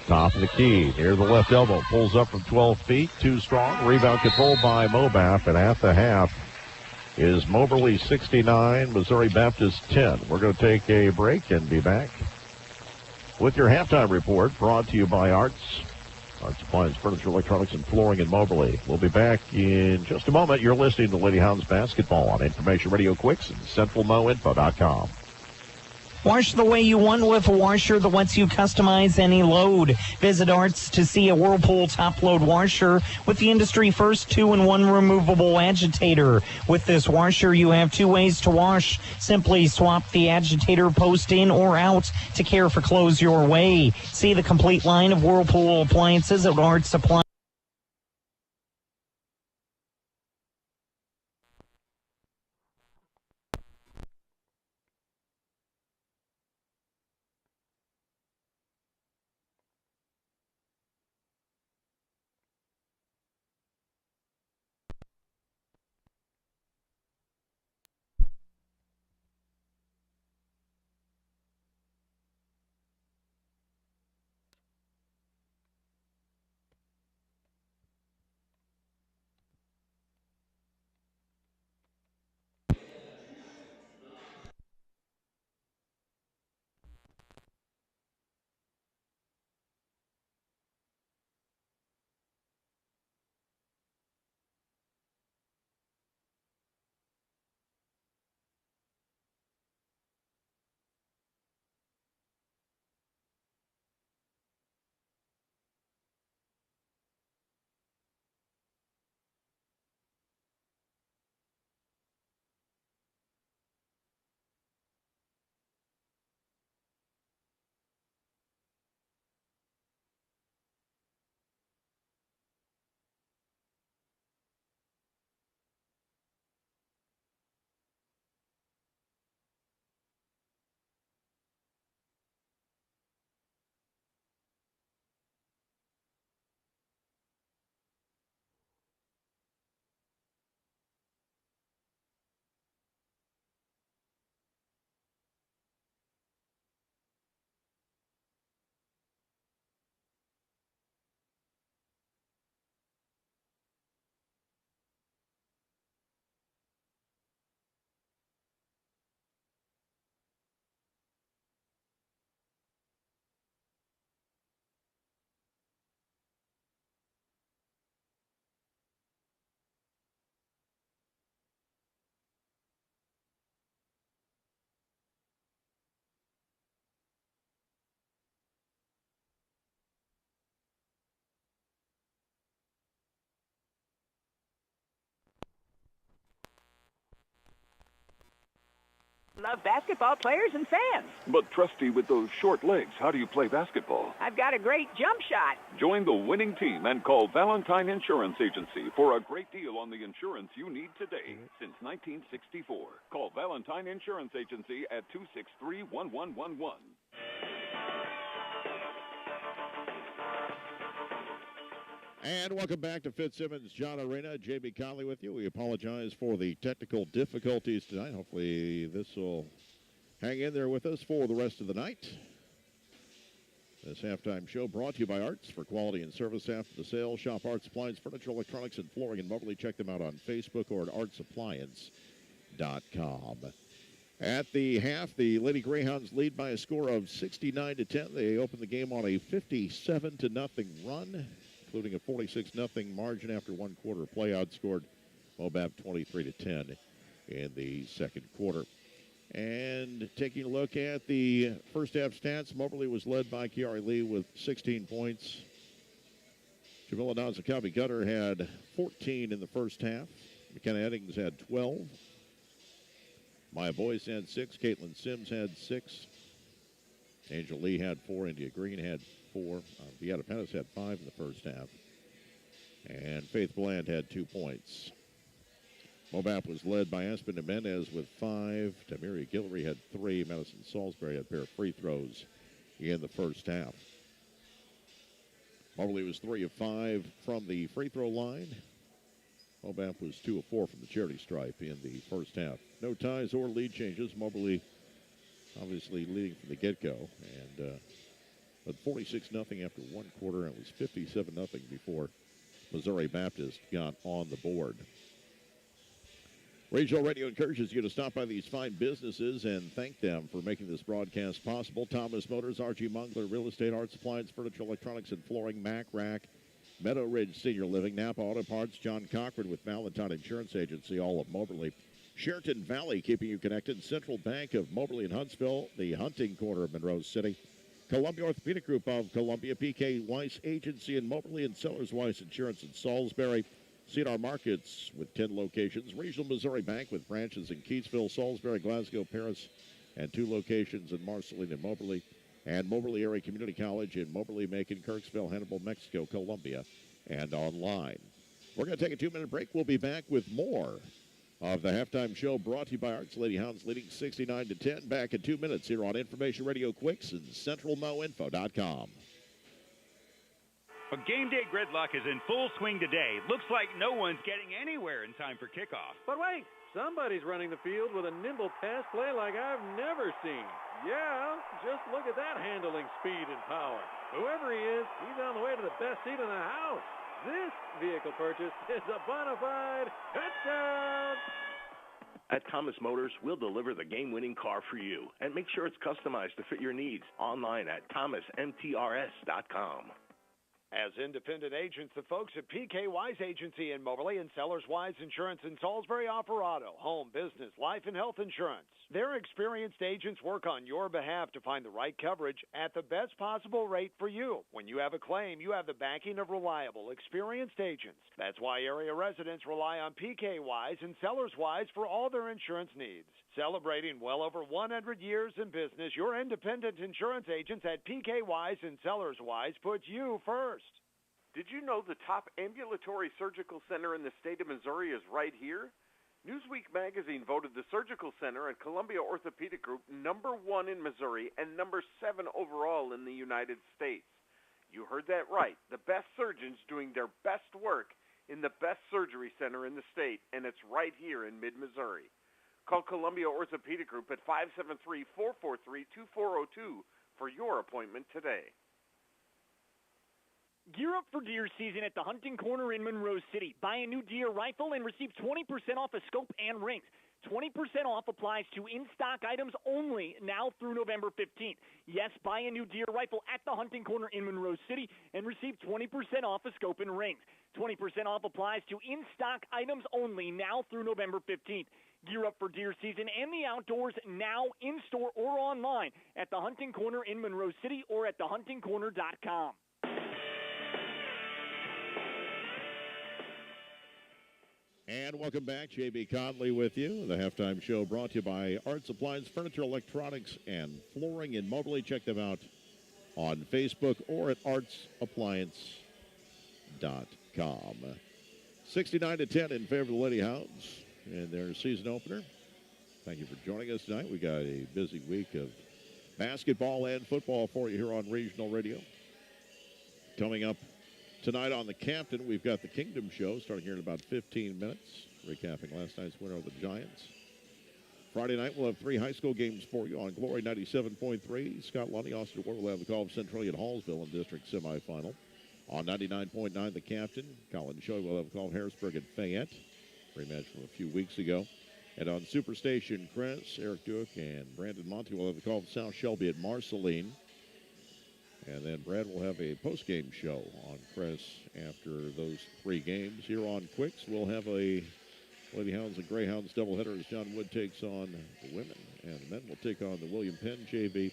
Top of the key. Near the left elbow. Pulls up from 12 feet. Too strong. Rebound controlled by Mobaf. And at the half is Moberly 69. Missouri Baptist 10. We're going to take a break and be back with your halftime report, brought to you by Arts Appliance, Furniture, Electronics, and Flooring in Moberly. We'll be back in just a moment. You're listening to Lady Hounds Basketball on Information Radio Quicks and CentralMoInfo.com. Wash the way you want with a washer that lets you customize any load. Visit Arts to see a Whirlpool top-load washer with the industry first 2-in-1 removable agitator. With this washer, you have 2 ways to wash. Simply swap the agitator post in or out to care for clothes your way. See the complete line of Whirlpool appliances at Arts Appliance. Love basketball players and fans. But, Trusty, with those short legs, how do you play basketball? I've got a great jump shot. Join the winning team and call Valentine Insurance Agency for a great deal on the insurance you need today. Since 1964. Call Valentine Insurance Agency at 263-1111. And welcome back to Fitzsimmons John Arena. J.B. Conley with you. We apologize for the technical difficulties tonight. Hopefully this will hang in there with us for the rest of the night. This halftime show brought to you by Arts. For quality and service after the sale, shop Arts Appliance, Furniture, Electronics, and Flooring in Moberly. Check them out on Facebook or at artsappliance.com. At the half, the Lady Greyhounds lead by a score of 69-10. They open the game on a 57-0 run, including a 46-0 margin after one quarter. Play outscored Mobab 23-10 in the second quarter. And taking a look at the first half stats, Moberly was led by Kiari Lee with 16 points. Jamila Nazakabi-Gutter had 14 in the first half. McKenna Eddings had 12. Maya Boyce had 6. Caitlin Sims had 6. Angel Lee had 4. India Green had 4. Beata Pettis had 5 in the first half. And Faith Bland had 2 points. Mobap was led by Aspen Jimenez with 5. Tamiria Guillory had 3. Madison Salisbury had a pair of free throws in the first half. Moberly was 3 of 5 from the free throw line. Mobap was 2 of 4 from the charity stripe in the first half. No ties or lead changes. Moberly obviously leading from the get-go. And but 46-0 after one quarter, and it was 57-0 before Missouri Baptist got on the board. Regional Radio encourages you to stop by these fine businesses and thank them for making this broadcast possible. Thomas Motors, R.G. Mungler, Real Estate, Arts Appliance, Furniture, Electronics, and Flooring, MACC, Meadow Ridge Senior Living, Napa Auto Parts, John Cochran with Valentine Insurance Agency, all of Moberly. Sheraton Valley keeping you connected. Central Bank of Moberly and Huntsville, the hunting corner of Monroe City. Columbia Orthopedic Group of Columbia, P.K. Weiss Agency in Moberly, and Sellers Weiss Insurance in Salisbury. Cedar Markets with 10 locations. Regional Missouri Bank with branches in Keysville, Salisbury, Glasgow, Paris, and 2 locations in Marceline and Moberly. And Moberly Area Community College in Moberly, Macon, Kirksville, Hannibal, Mexico, Columbia, and online. We're going to take a 2-minute break. We'll be back with more of the halftime show brought to you by Arts. Lady Hounds leading 69-10. Back in 2 minutes here on Information Radio Quicks and CentralMoInfo.com. But game day gridlock is in full swing today. Looks like no one's getting anywhere in time for kickoff. But wait, somebody's running the field with a nimble pass play like I've never seen. Yeah, just look at that handling speed and power. Whoever he is, he's on the way to the best seat in the house. This vehicle purchase is a bona fide touchdown. At Thomas Motors, we'll deliver the game-winning car for you and make sure it's customized to fit your needs. Online at thomasmtrs.com. As independent agents, the folks at P.K. Weiss Agency in Moberly and Sellers Weiss Insurance in Salisbury offer auto, home, business, life, and health insurance. Their experienced agents work on your behalf to find the right coverage at the best possible rate for you. When you have a claim, you have the backing of reliable, experienced agents. That's why area residents rely on P.K. Weiss and Sellers Weiss for all their insurance needs. Celebrating well over 100 years in business, your independent insurance agents at P.K. Weiss and Sellers Weiss put you first. Did you know the top ambulatory surgical center in the state of Missouri is right here? Newsweek magazine voted the Surgical Center at Columbia Orthopedic Group #1 in Missouri and #7 overall in the United States. You heard that right. The best surgeons doing their best work in the best surgery center in the state, and it's right here in mid-Missouri. Call Columbia Orthopedic Group at 573-443-2402 for your appointment today. Gear up for deer season at the Hunting Corner in Monroe City. Buy a new deer rifle and receive 20% off a scope and rings. 20% off applies to in-stock items only now through November 15th. Yes, buy a new deer rifle at the Hunting Corner in Monroe City and receive 20% off a scope and rings. 20% off applies to in-stock items only now through November 15th. Gear up for deer season and the outdoors now in-store or online at the Hunting Corner in Monroe City or at thehuntingcorner.com. And welcome back. J.B. Conley with you. The halftime show brought to you by Art Supplies, Furniture, Electronics, and Flooring in Moberly. Check them out on Facebook or at artsappliance.com. 69-10 in favor of the Lady Hounds in their season opener. Thank you for joining us tonight. We got a busy week of basketball and football for you here on Regional Radio. Coming up tonight on the Captain, we've got the Kingdom Show starting here in about 15 minutes, recapping last night's winner of the Giants. Friday night, we'll have 3 high school games for you on Glory 97.3. Scott Lundy, Austin Ward will have the call of Centralia and Hallsville in district semifinal. On 99.9, the Captain, Colin Shoy will have a call of Harrisburg and Fayette, rematch from a few weeks ago. And on Superstation Chris, Eric Duke and Brandon Monty will have the call of South Shelby at Marceline. And then Brad will have a post-game show on Chris after those 3 games. Here on Quicks, we'll have a Lady Hounds and Greyhounds doubleheader as John Wood takes on the women. And the men will take on the William Penn JV.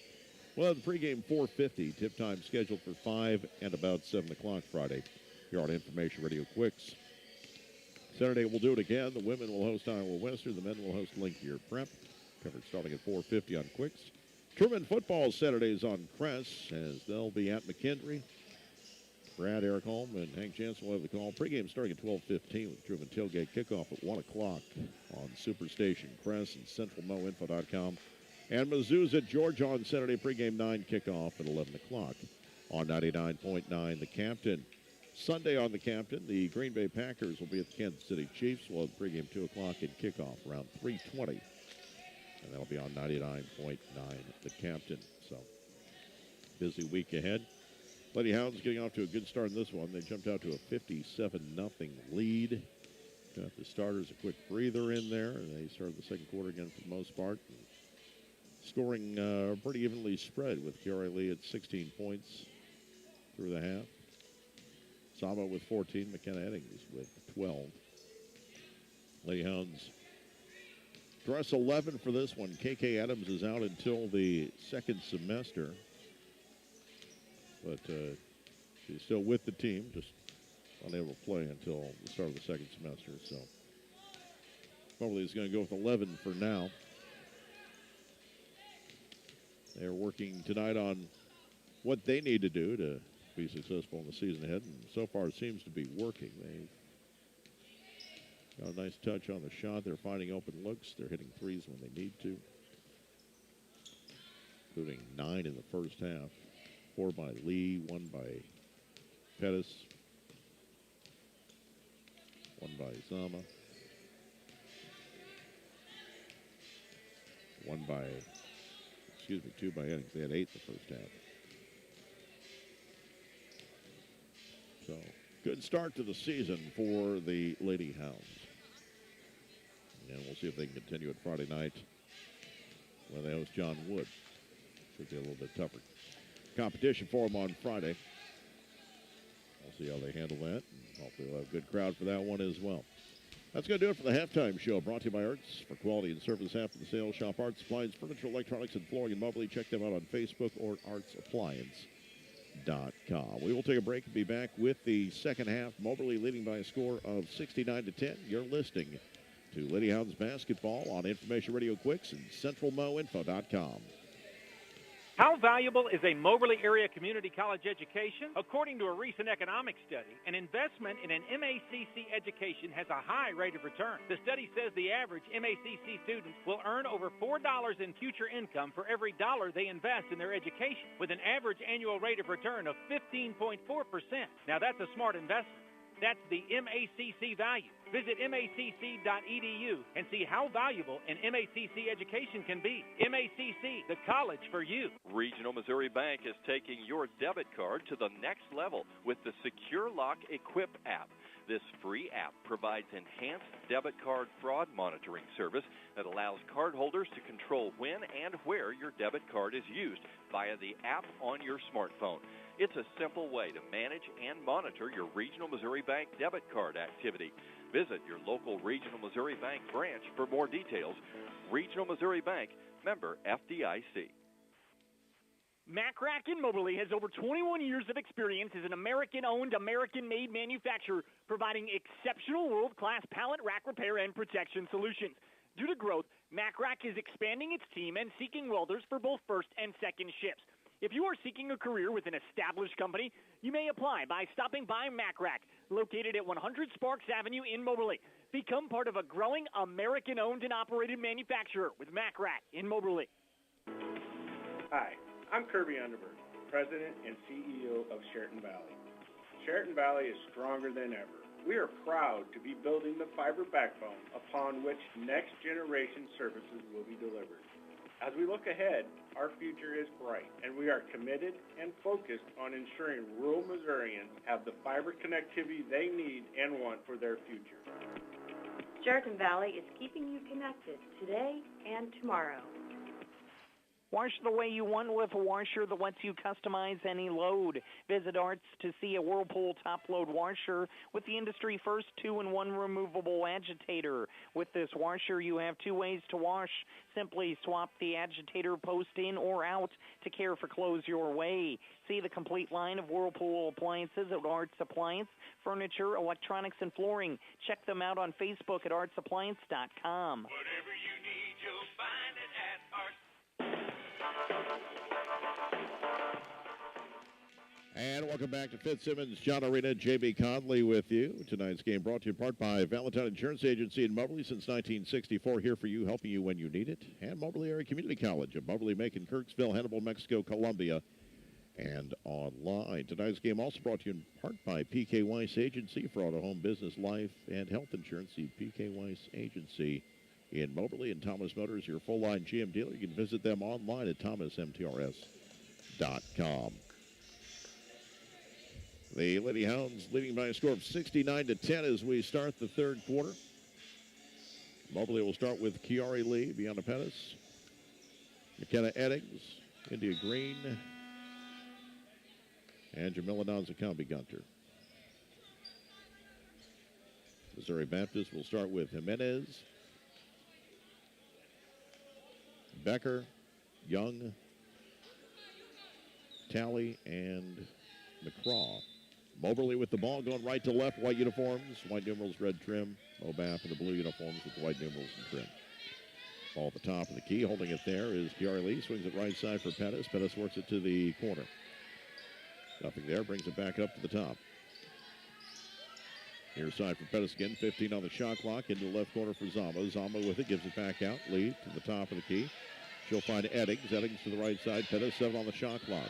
We'll have the pregame 4:50. Tip time scheduled for 5 and about 7 o'clock Friday here on Information Radio Quicks. Saturday, we'll do it again. The women will host Iowa Western. The men will host Linkier Prep. Covered starting at 4:50 on Quicks. Truman football Saturdays on Cress as they'll be at McKendree. Brad, Eric Holm, and Hank Jansen will have the call. Pregame starting at 12:15 with Truman tailgate kickoff at 1 o'clock on Superstation Cress and CentralMoInfo.com. And Mizzou's at Georgia on Saturday. Pregame 9 kickoff at 11 o'clock on 99.9 The Captain. Sunday on the Captain, the Green Bay Packers will be at the Kansas City Chiefs. We'll have pregame 2 o'clock and kickoff around 3:20. And that'll be on 99.9 The Captain. So, busy week ahead. Lady Hounds getting off to a good start in this one. They jumped out to a 57-0 lead. Got the starters a quick breather in there. And they started the second quarter again for the most part. Scoring pretty evenly spread with Kiara Lee at 16 points through the half. Sama with 14, McKenna Eddings with 12. Lady Hounds dress 11 for this one. KK Adams is out until the second semester. But she's still with the team, just unable to play until the start of the second semester. So probably is going to go with 11 for now. They're working tonight on what they need to do to be successful in the season ahead, and so far it seems to be working. They've got a nice touch on the shot. They're finding open looks. They're hitting threes when they need to, including 9 in the first half. 4 by Lee, 1 by Pettis, 1 by Zama, 2 by Eddings. They had 8 in the first half. So, good start to the season for the Lady Hounds. And we'll see if they can continue it Friday night when they host John Wood. Should be a little bit tougher competition for them on Friday. We'll see how they handle that. And hopefully we'll have a good crowd for that one as well. That's going to do it for the halftime show, brought to you by Arts. For quality and service after the sale, shop Arts Supplies, Furniture, Electronics, and Flooring in Moberly. Check them out on Facebook or artsappliance.com. We will take a break and be back with the second half. Moberly leading by a score of 69-10. You're listening to Lady Hounds basketball on Information Radio Quicks and CentralMoInfo.com. How valuable is a Moberly area community college education? According to a recent economic study, an investment in an MACC education has a high rate of return. The study says the average MACC student will earn over $4 in future income for every dollar they invest in their education, with an average annual rate of return of 15.4%. Now that's a smart investment. That's the MACC value. Visit macc.edu and see how valuable an MACC education can be. MACC, the college for you. Regional Missouri Bank is taking your debit card to the next level with the Secure Lock Equip app. This free app provides enhanced debit card fraud monitoring service that allows cardholders to control when and where your debit card is used via the app on your smartphone. It's a simple way to manage and monitor your Regional Missouri Bank debit card activity. Visit your local Regional Missouri Bank branch for more details. Regional Missouri Bank, member FDIC. MACC in Moberly has over 21 years of experience as an American-owned, American-made manufacturer providing exceptional world-class pallet rack repair and protection solutions. Due to growth, MACC is expanding its team and seeking welders for both first and second shifts. If you are seeking a career with an established company, you may apply by stopping by MACC, located at 100 Sparks Avenue in Moberly. Become part of a growing American-owned and operated manufacturer with MACC in Moberly. Hi, I'm Kirby Underberg, President and CEO of Sheraton Valley. Sheraton Valley is stronger than ever. We are proud to be building the fiber backbone upon which next-generation services will be delivered. As we look ahead, our future is bright, and we are committed and focused on ensuring rural Missourians have the fiber connectivity they need and want for their future. Sheraton Valley is keeping you connected today and tomorrow. Wash the way you want with a washer that lets you customize any load. Visit Arts to see a Whirlpool top-load washer with the industry first 2-in-1 removable agitator. With this washer, you have two ways to wash. Simply swap the agitator post in or out to care for clothes your way. See the complete line of Whirlpool appliances at Arts Appliance, Furniture, Electronics, and Flooring. Check them out on Facebook at artsappliance.com. Whatever you need, you'll find it at Arts. And welcome back to Fitzsimmons John Arena. J.B. Conley with you. Tonight's game brought to you in part by Valentine Insurance Agency in Moberly since 1964. Here for you, helping you when you need it. And Moberly Area Community College of Moberly, Macon, Kirksville, Hannibal, Mexico, Columbia, and online. Tonight's game also brought to you in part by P.K. Weiss Agency for auto, home, business, life, and health insurance. The P.K. Weiss Agency in Moberly, and Thomas Motors, your full-line GM dealer. You can visit them online at thomasmtrs.com. The Lady Hounds leading by a score of 69-10 as we start the third quarter. Moberly will start with Kiari Lee, Bianca Pettis, McKenna Eddings, India Green, and Jamila Nonzakambi Gunter. Missouri Baptist will start with Jimenez, Becker, Young, Talley, and McCraw. Moberly with the ball going right to left, white uniforms, white numerals, red trim. Mobaff in the blue uniforms with the white numerals and trim. Ball at the top of the key, holding it there is Kiara Lee, swings it right side for Pettis. Pettis works it to the corner. Nothing there, brings it back up to the top. Near side for Pettis again, 15 on the shot clock, into the left corner for Zama. Zama with it, gives it back out, Lee to the top of the key. She'll find Eddings. Eddings to the right side, Pettis 7 on the shot clock.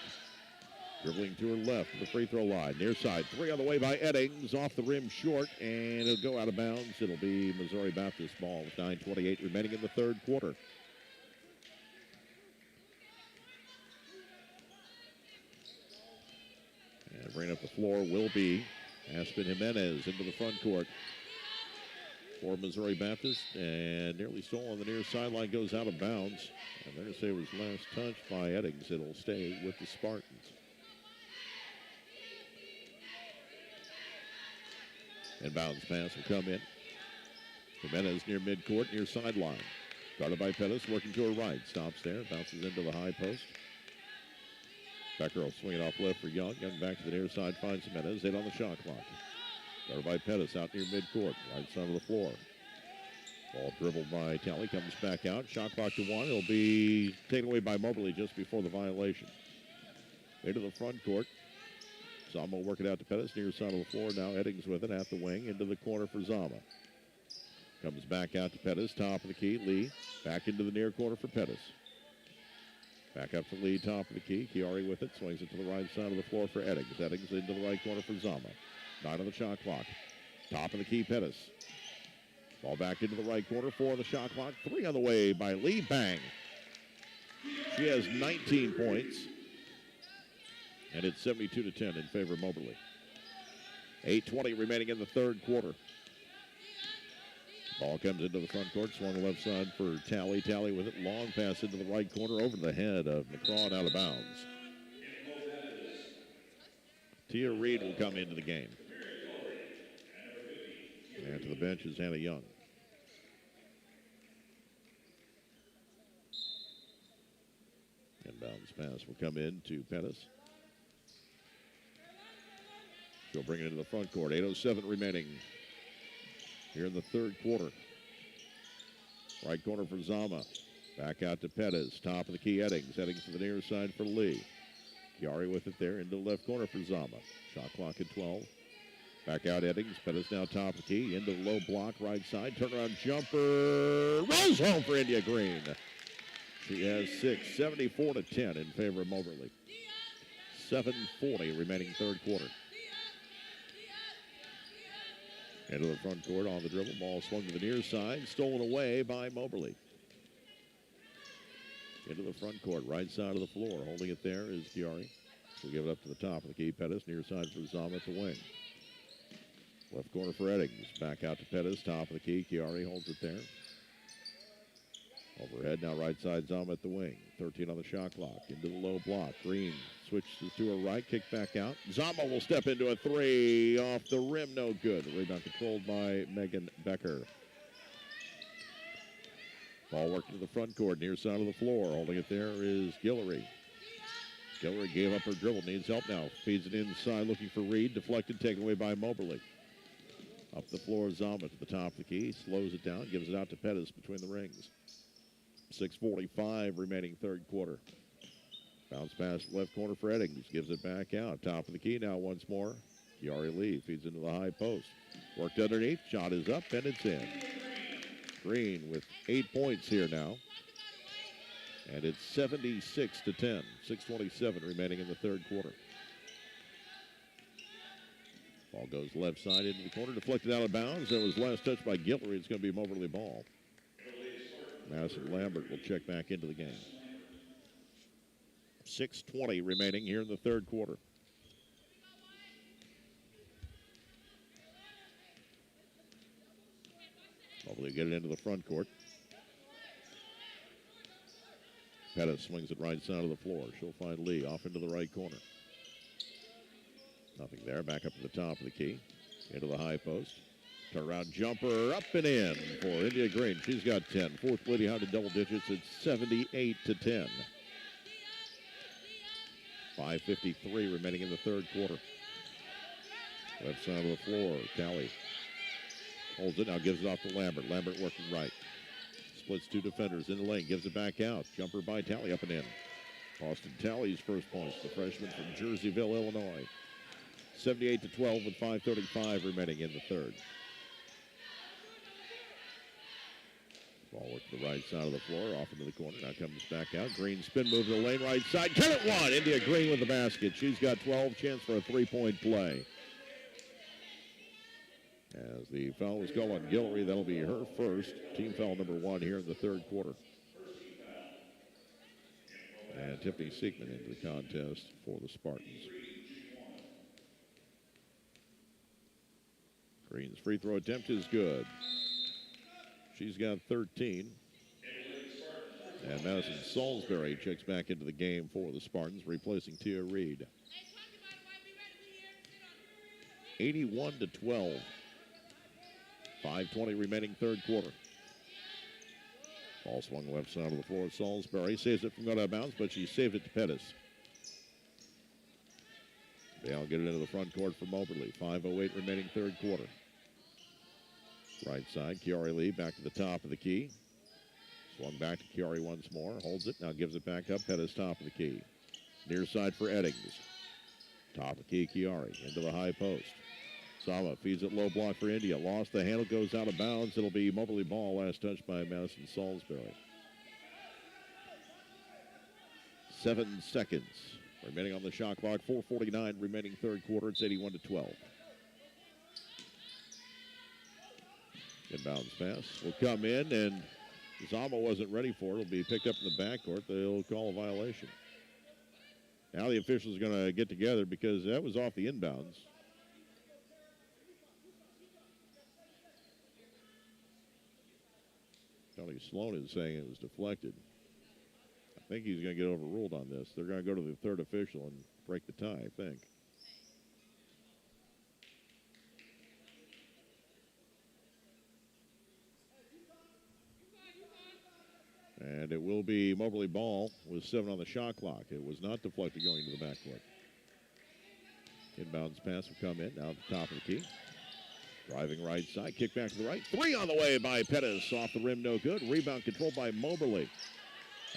Dribbling to her left to the free throw line. Near side, 3 on the way by Eddings. Off the rim short, and it'll go out of bounds. It'll be Missouri Baptist ball with 9:28 remaining in the third quarter. And bringing up the floor will be Aspen Jimenez into the front court for Missouri Baptist. And nearly stole on the near sideline, goes out of bounds. And they're going to say it was last touched by Eddings. It'll stay with the Spartans. Inbounds pass will come in. Jimenez near midcourt, near sideline. Guarded by Pettis, working to her right. Stops there, bounces into the high post. Becker will swing it off left for Young. Young back to the near side, finds Jimenez. 8 on the shot clock. Guarded by Pettis out near midcourt, right side of the floor. Ball dribbled by Talley, comes back out. Shot clock to 1. It'll be taken away by Moberly just before the violation. Into the front court. Zama will work it out to Pettis, near side of the floor. Now Eddings with it at the wing, into the corner for Zama. Comes back out to Pettis, top of the key. Lee back into the near corner for Pettis. Back up to Lee, top of the key. Chiari with it, swings it to the right side of the floor for Eddings. Eddings into the right corner for Zama. 9 on the shot clock. Top of the key, Pettis. Ball back into the right corner, 4 on the shot clock. 3 on the way by Lee. Bang. She has 19 points. And it's 72-10 in favor of Moberly. 8:20 remaining in the third quarter. Ball comes into the front court, swung left side for Talley. Talley with it, long pass into the right corner over the head of McCraw and out of bounds. Tia Reed will come into the game. And to the bench is Hannah Young. Inbounds pass will come in to Pettis. She'll bring it into the front court. 8:07 remaining here in the third quarter. Right corner for Zama. Back out to Pettis. Top of the key, Eddings. Eddings to the near side for Lee. Chiari with it there into the left corner for Zama. Shot clock at 12. Back out Eddings. Pettis now top of the key. Into the low block, right side. Turnaround jumper. Rolls home for India Green. She has 6, 74-10 in favor of Moberly. 7:40 remaining third quarter. Into the front court on the dribble. Ball swung to the near side. Stolen away by Moberly. Into the front court, right side of the floor. Holding it there is Chiari. She'll give it up to the top of the key. Pettis, near side for Zama at the wing. Left corner for Eddings. Back out to Pettis, top of the key. Chiari holds it there. Overhead, now right side, Zama at the wing. 13 on the shot clock. Into the low block. Green switches to her right, kick back out. Zama will step into a three. Off the rim, no good. The rebound controlled by Megan Becker. Ball working to the front court, near side of the floor. Holding it there is Guillory. Guillory gave up her dribble, needs help now. Feeds it inside, looking for Reed. Deflected, taken away by Moberly. Up the floor, Zama to the top of the key. Slows it down, gives it out to Pettis between the rings. 6:45 remaining third quarter. Bounce pass left corner for Eddings. Gives it back out. Top of the key now once more. Chiari Lee feeds into the high post. Worked underneath. Shot is up and it's in. Green with 8 points here now. And it's 76-10. 6:27 remaining in the third quarter. Ball goes left side into the corner. Deflected out of bounds. That was last touched by Guillory. It's going to be a Moberly ball. Madison Lambert will check back into the game. 6:20 remaining here in the third quarter. Moberly get it into the front court. Pettis swings it right side of the floor. She'll find Lee off into the right corner. Nothing there. Back up to the top of the key. Into the high post. Turnaround jumper up and in for India Green. She's got 10. Fourth Lady Hound in double digits. It's 78-10. 5:53 remaining in the third quarter. Left side of the floor. Talley holds it. Now gives it off to Lambert. Lambert working right. Splits two defenders in the lane. Gives it back out. Jumper by Talley up and in. Austin Talley's first points. The freshman from Jerseyville, Illinois. 78-12 with 5:35 remaining in the third. Ball work to the right side of the floor, off into the corner. Now comes back out. Green spin move to the lane, right side. Count it one. India Green with the basket. She's got 12. Chance for a three-point play. As the foul is called on Guillory, that'll be her first. Team foul number 1 here in the third quarter. And Tiffany Siegman into the contest for the Spartans. Green's free throw attempt is good. She's got 13. And Madison Salisbury checks back into the game for the Spartans, replacing Tia Reed. 81-12. 5:20 remaining third quarter. Ball swung left side of the floor. Salisbury saves it from going out of bounds, but she saved it to Pettis. They'll get it into the front court for Moberly. 5:08 remaining third quarter. Right side, Chiari Lee back to the top of the key. Swung back to Chiari once more. Holds it, now gives it back up. Pettis top of the key. Near side for Eddings. Top of the key, Chiari into the high post. Sama feeds it low block for India. Lost the handle, goes out of bounds. It'll be Moberly ball, last touch by Madison Salisbury. 7 seconds remaining on the shot clock. 4:49 remaining third quarter. It's 81-12. Inbounds pass will come in, and Zama wasn't ready for it. It'll be picked up in the backcourt. They'll call a violation. Now the officials are going to get together because that was off the inbounds. Tony Sloan is saying it was deflected. I think he's going to get overruled on this. They're going to go to the third official and break the tie, I think. And it will be Moberly ball with 7 on the shot clock. It was not deflected going to the backcourt. Inbounds pass will come in, now at the top of the key. Driving right side, kick back to the right. 3 on the way by Pettis, off the rim, no good. Rebound controlled by Moberly.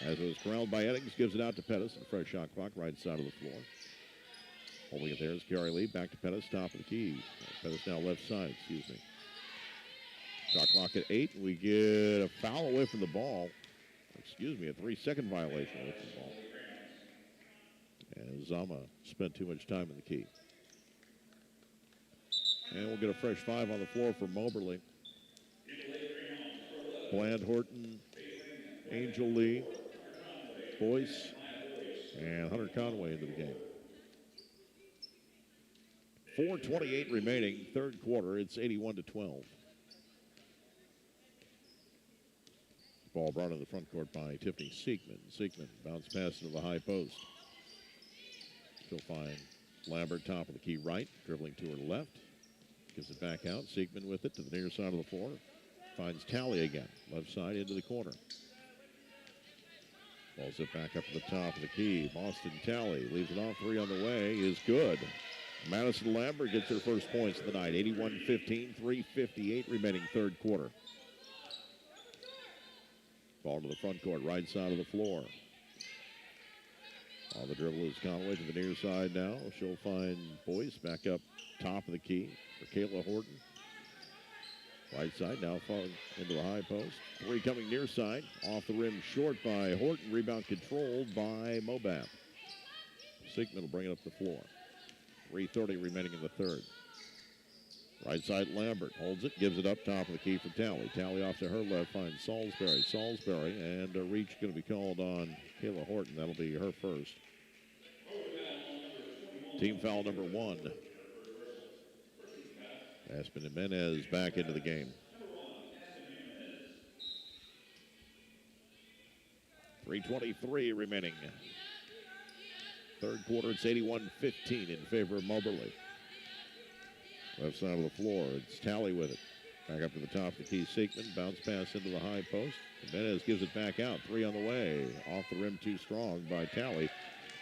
As it was corralled by Eddings, gives it out to Pettis. And a fresh shot clock, right side of the floor. Holding it there is Carey Lee, back to Pettis, top of the key. Pettis now left side, excuse me. Shot clock at 8. We get a foul away from the ball. Excuse me, a 3-second violation away from the ball. And Zama spent too much time in the key. And we'll get a fresh 5 on the floor for Moberly. Bland, Horton, Angel Lee, Boyce, and Hunter Conway into the game. 4:28 remaining, third quarter. It's 81-12. Ball brought in the front court by Tiffany Siekman. Siekman bounce pass into the high post. She'll find Lambert top of the key right, dribbling to her left. Gives it back out. Siekman with it to the near side of the floor. Finds Talley again. Left side into the corner. Balls it back up to the top of the key. Boston Talley leaves it off. 3 on the way is good. Madison Lambert gets her first points of the night. 81-15, 3:58 remaining third quarter. Ball to the front court, right side of the floor. On the dribble is Conway to the near side now. She'll find Boyce back up top of the key for Kayla Horton. Right side now falling into the high post. 3 coming near side. Off the rim short by Horton. Rebound controlled by Mobap. Siekman will bring it up the floor. 3:30 remaining in the third. Right side Lambert holds it, gives it up top of the key for Talley. Talley off to her left, finds Salisbury. Salisbury, and a reach going to be called on Kayla Horton. That'll be her first. Team foul number 1. Aspen Jimenez back into the game. 3:23 remaining. Third quarter, it's 81-15 in favor of Moberly. Left side of the floor, it's Talley with it. Back up to the top of the key, Siekman. Bounce pass into the high post. Jimenez gives it back out. 3 on the way. Off the rim too strong by Talley.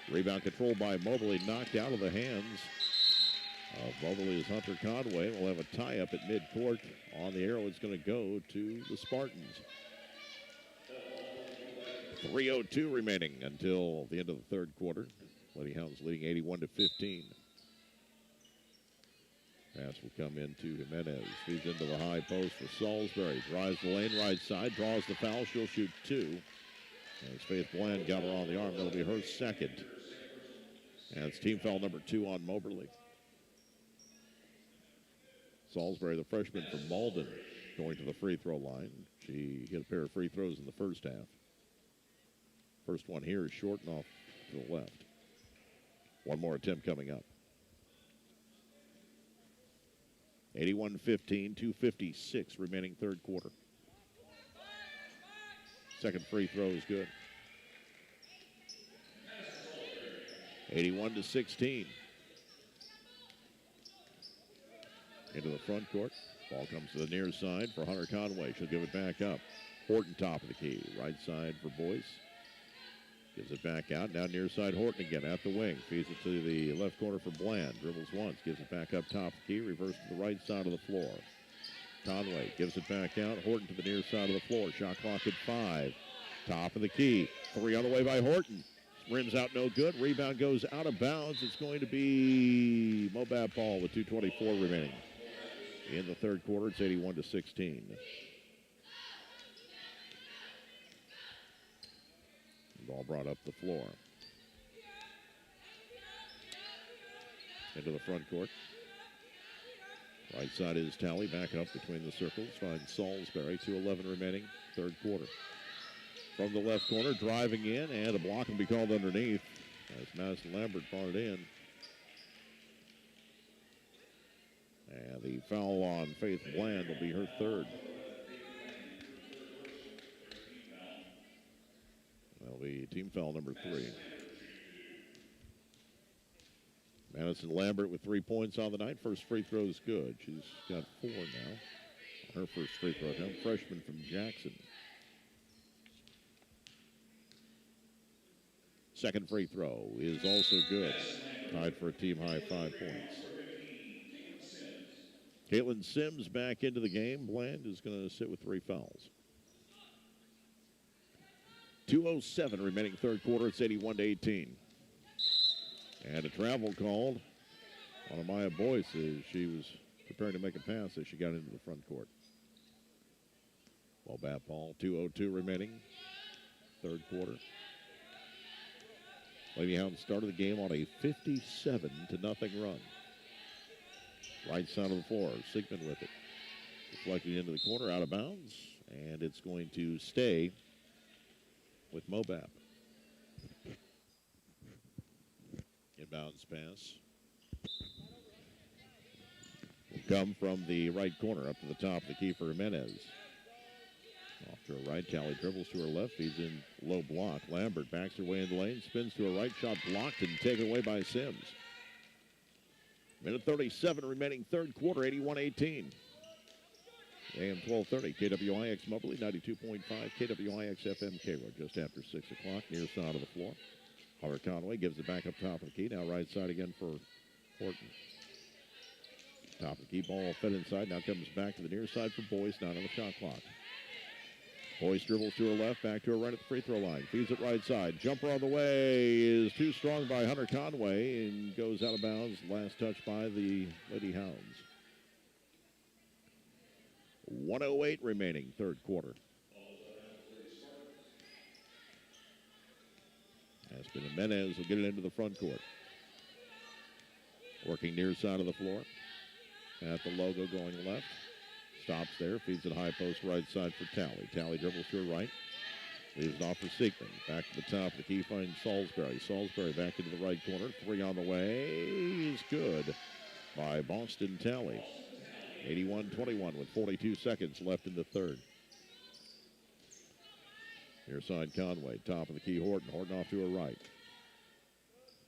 Rebound controlled by Moberly. Knocked out of the hands of Moberly's Hunter Conway. We'll have a tie-up at midcourt. On the arrow, it's going to go to the Spartans. 3:02 remaining until the end of the third quarter. Lady Hounds leading 81-15. Pass will come into Jimenez. Feeds into the high post for Salisbury. Drives the lane right side. Draws the foul. She'll shoot 2. As Faith Bland got her on the arm. That'll be her second. And it's team foul number 2 on Moberly. Salisbury, the freshman from Malden, going to the free throw line. She hit a pair of free throws in the first half. First one here is short and off to the left. One more attempt coming up. 81-15, 2:56 remaining third quarter. Second free throw is good. 81-16. Into the front court. Ball comes to the near side for Hunter Conway. She'll give it back up. Horton top of the key. Right side for Boyce. Gives it back out. Now near side Horton again at the wing. Feeds it to the left corner for Bland. Dribbles once. Gives it back up top of the key. Reverse to the right side of the floor. Conway gives it back out. Horton to the near side of the floor. Shot clock at 5. Top of the key. 3 on the way by Horton. Rims out no good. Rebound goes out of bounds. It's going to be Mobap ball with 2:24 remaining. In the third quarter, it's 81-16. Ball brought up the floor. Into the front court. Right side is Talley. Back up between the circles. Finds Salisbury. 2:11 remaining. Third quarter. From the left corner, driving in, and a block will be called underneath as Madison Lambert brought it in. And the foul on Faith Bland will be her third. That'll be team foul number 3. Madison Lambert with 3 points on the night. First free throw is good. She's got 4 now. Her first free throw attempt. Freshman from Jackson. Second free throw is also good. Tied for a team-high 5 points. Caitlin Sims back into the game. Bland is going to sit with 3 fouls. 2:07 remaining third quarter. It's 81-18. And a travel called on Amaya Boyce as she was preparing to make a pass as she got into the front court. Well, bat ball, 2:02 remaining, third quarter. Lady Hounds started the game on a 57-0 run. Right side of the floor, Siegman with it. Deflected into the corner, out of bounds, and it's going to stay with Mobap. Inbounds pass. Will come from the right corner up to the top of the key for Jimenez. Off to her right, Talley dribbles to her left. He's in low block. Lambert backs her way in the lane, spins to her right, shot blocked and taken away by Sims. Minute 37 remaining third quarter, 81-18. AM 1230, KWIX Mobley, 92.5, KWIX FM Cairo, just after 6 o'clock, near side of the floor. Hunter Conway gives it back up top of the key. Now right side again for Horton. Top of the key, ball fed inside. Now comes back to the near side for Boyce, not on the shot clock. Boyce dribbles to her left, back to her right at the free throw line. Feeds it right side. Jumper on the way is too strong by Hunter Conway and goes out of bounds. Last touch by the Lady Hounds. 1:08 remaining third quarter. Aspen Jimenez will get it into the front court. Working near side of the floor. At the logo going left. Stops there, feeds it high post right side for Talley. Talley dribbles to her right. Leaves it off for Siegman. Back to the top of the key, finds Salisbury. Salisbury back into the right corner. 3 on the way is good by Boston Talley. 81-21 with 42 seconds left in the third. Near side Conway. Top of the key Horton. Horton off to her right.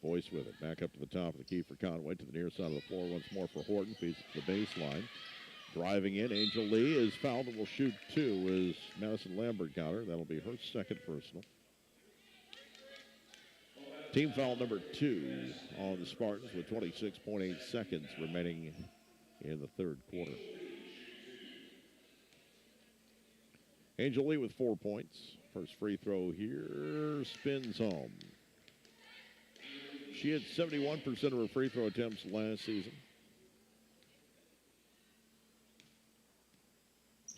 Boyce with it. Back up to the top of the key for Conway. To the near side of the floor once more for Horton. Feeds it to the baseline. Driving in, Angel Lee is fouled and will shoot 2 as Madison Lambert got her. That'll be her second personal. Team foul number 2 on the Spartans with 26.8 seconds remaining in the third quarter. Angel Lee with 4 points. First free throw here, spins home. She had 71% of her free throw attempts last season.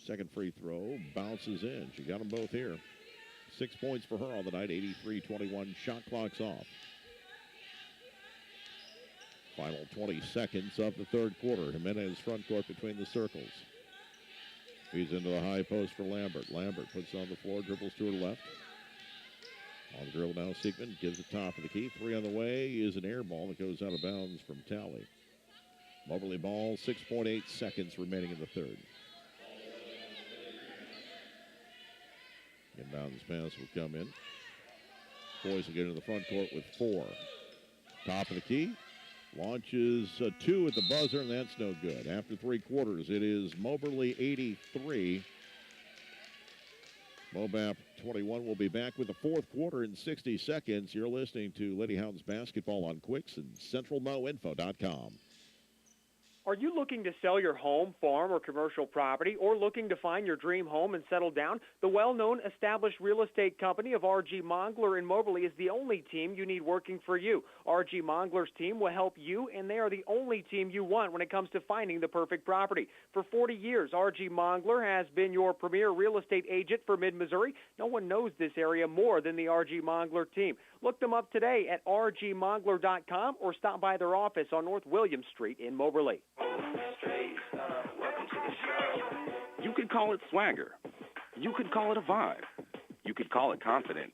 Second free throw bounces in. She got them both here. 6 points for her on the night, 83-21. Shot clock's off. Final 20 seconds of the third quarter. Jimenez front court between the circles. Feeds into the high post for Lambert. Lambert puts it on the floor, dribbles to her left. On the dribble now, Siegman gives it top of the key. 3 on the way is an air ball that goes out of bounds from Talley. Moberly ball, 6.8 seconds remaining in the third. Inbounds pass will come in. Boys will get into the front court with 4. Top of the key. Launches a 2 at the buzzer, and that's no good. After 3 quarters, it is Moberly 83. Mobap 21 will be back with the fourth quarter in 60 seconds. You're listening to Lady Hounds basketball on Quicks and CentralMoInfo.com. Are you looking to sell your home, farm, or commercial property, or looking to find your dream home and settle down? The well-known established real estate company of R.G. Mongler in Moberly is the only team you need working for you. R.G. Mongler's team will help you, and they are the only team you want when it comes to finding the perfect property. For 40 years, R.G. Mongler has been your premier real estate agent for mid-Missouri. No one knows this area more than the R.G. Mongler team. Look them up today at rgmongler.com or stop by their office on North William Street in Moberly. You could call it swagger. You could call it a vibe. You could call it confidence.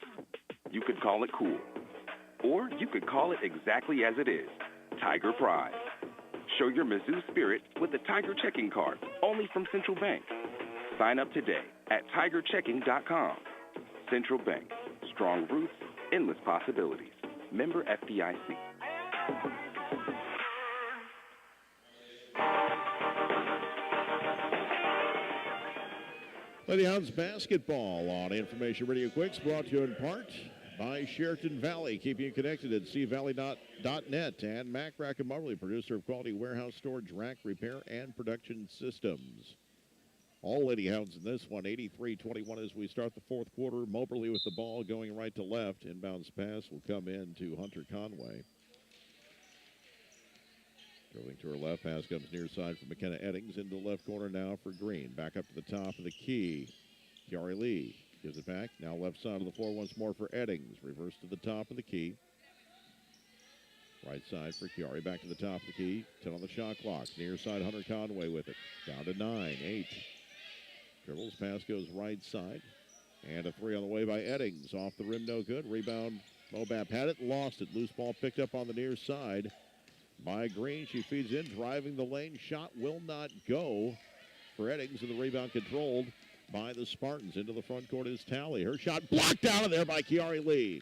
You could call it cool. Or you could call it exactly as it is, Tiger Pride. Show your Mizzou spirit with the Tiger Checking Card, only from Central Bank. Sign up today at tigerchecking.com. Central Bank, strong roots, endless possibilities. Member FDIC. Lady Hounds basketball on Information Radio Quicks, brought to you in part by Sheraton Valley, keeping you connected at cvalley.net. And MACC Rack and Moberly, producer of quality warehouse storage, rack repair, and production systems. All Lady Hounds in this one, 83-21 as we start the fourth quarter. Moberly with the ball going right to left. Inbounds pass will come in to Hunter Conway. Dribbling to her left, pass comes near side for McKenna Eddings into the left corner now for Green. Back up to the top of the key. Kiari Lee gives it back. Now left side of the floor once more for Eddings. Reverse to the top of the key. Right side for Kiari. Back to the top of the key. 10 on the shot clock. Near side, Hunter Conway with it. Down to 9, 8. Dribbles, pass goes right side. And a three on the way by Eddings. Off the rim, no good. Rebound, Mobap had it, lost it. Loose ball picked up on the near side by Green. She feeds in, driving the lane. Shot will not go for Eddings, and the rebound controlled by the Spartans. Into the front court is Talley. Her shot blocked out of there by Kiari Lee.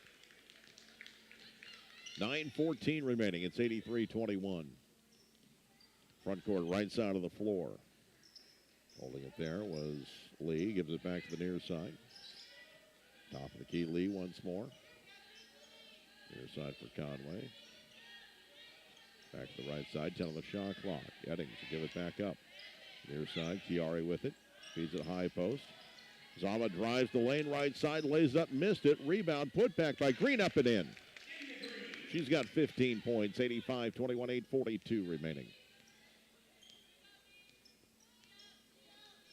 9:14 remaining. It's 83-21. Front court, right side of the floor. Holding it there was Lee. Gives it back to the near side. Top of the key, Lee once more. Near side for Conway. Back to the right side, 10 on the shot clock. Eddings to give it back up. Near side, Kiari with it. Feeds it high post. Zama drives the lane right side, lays up, missed it. Rebound, put back by Green, up and in. She's got 15 points, 85-21, 8:42 remaining.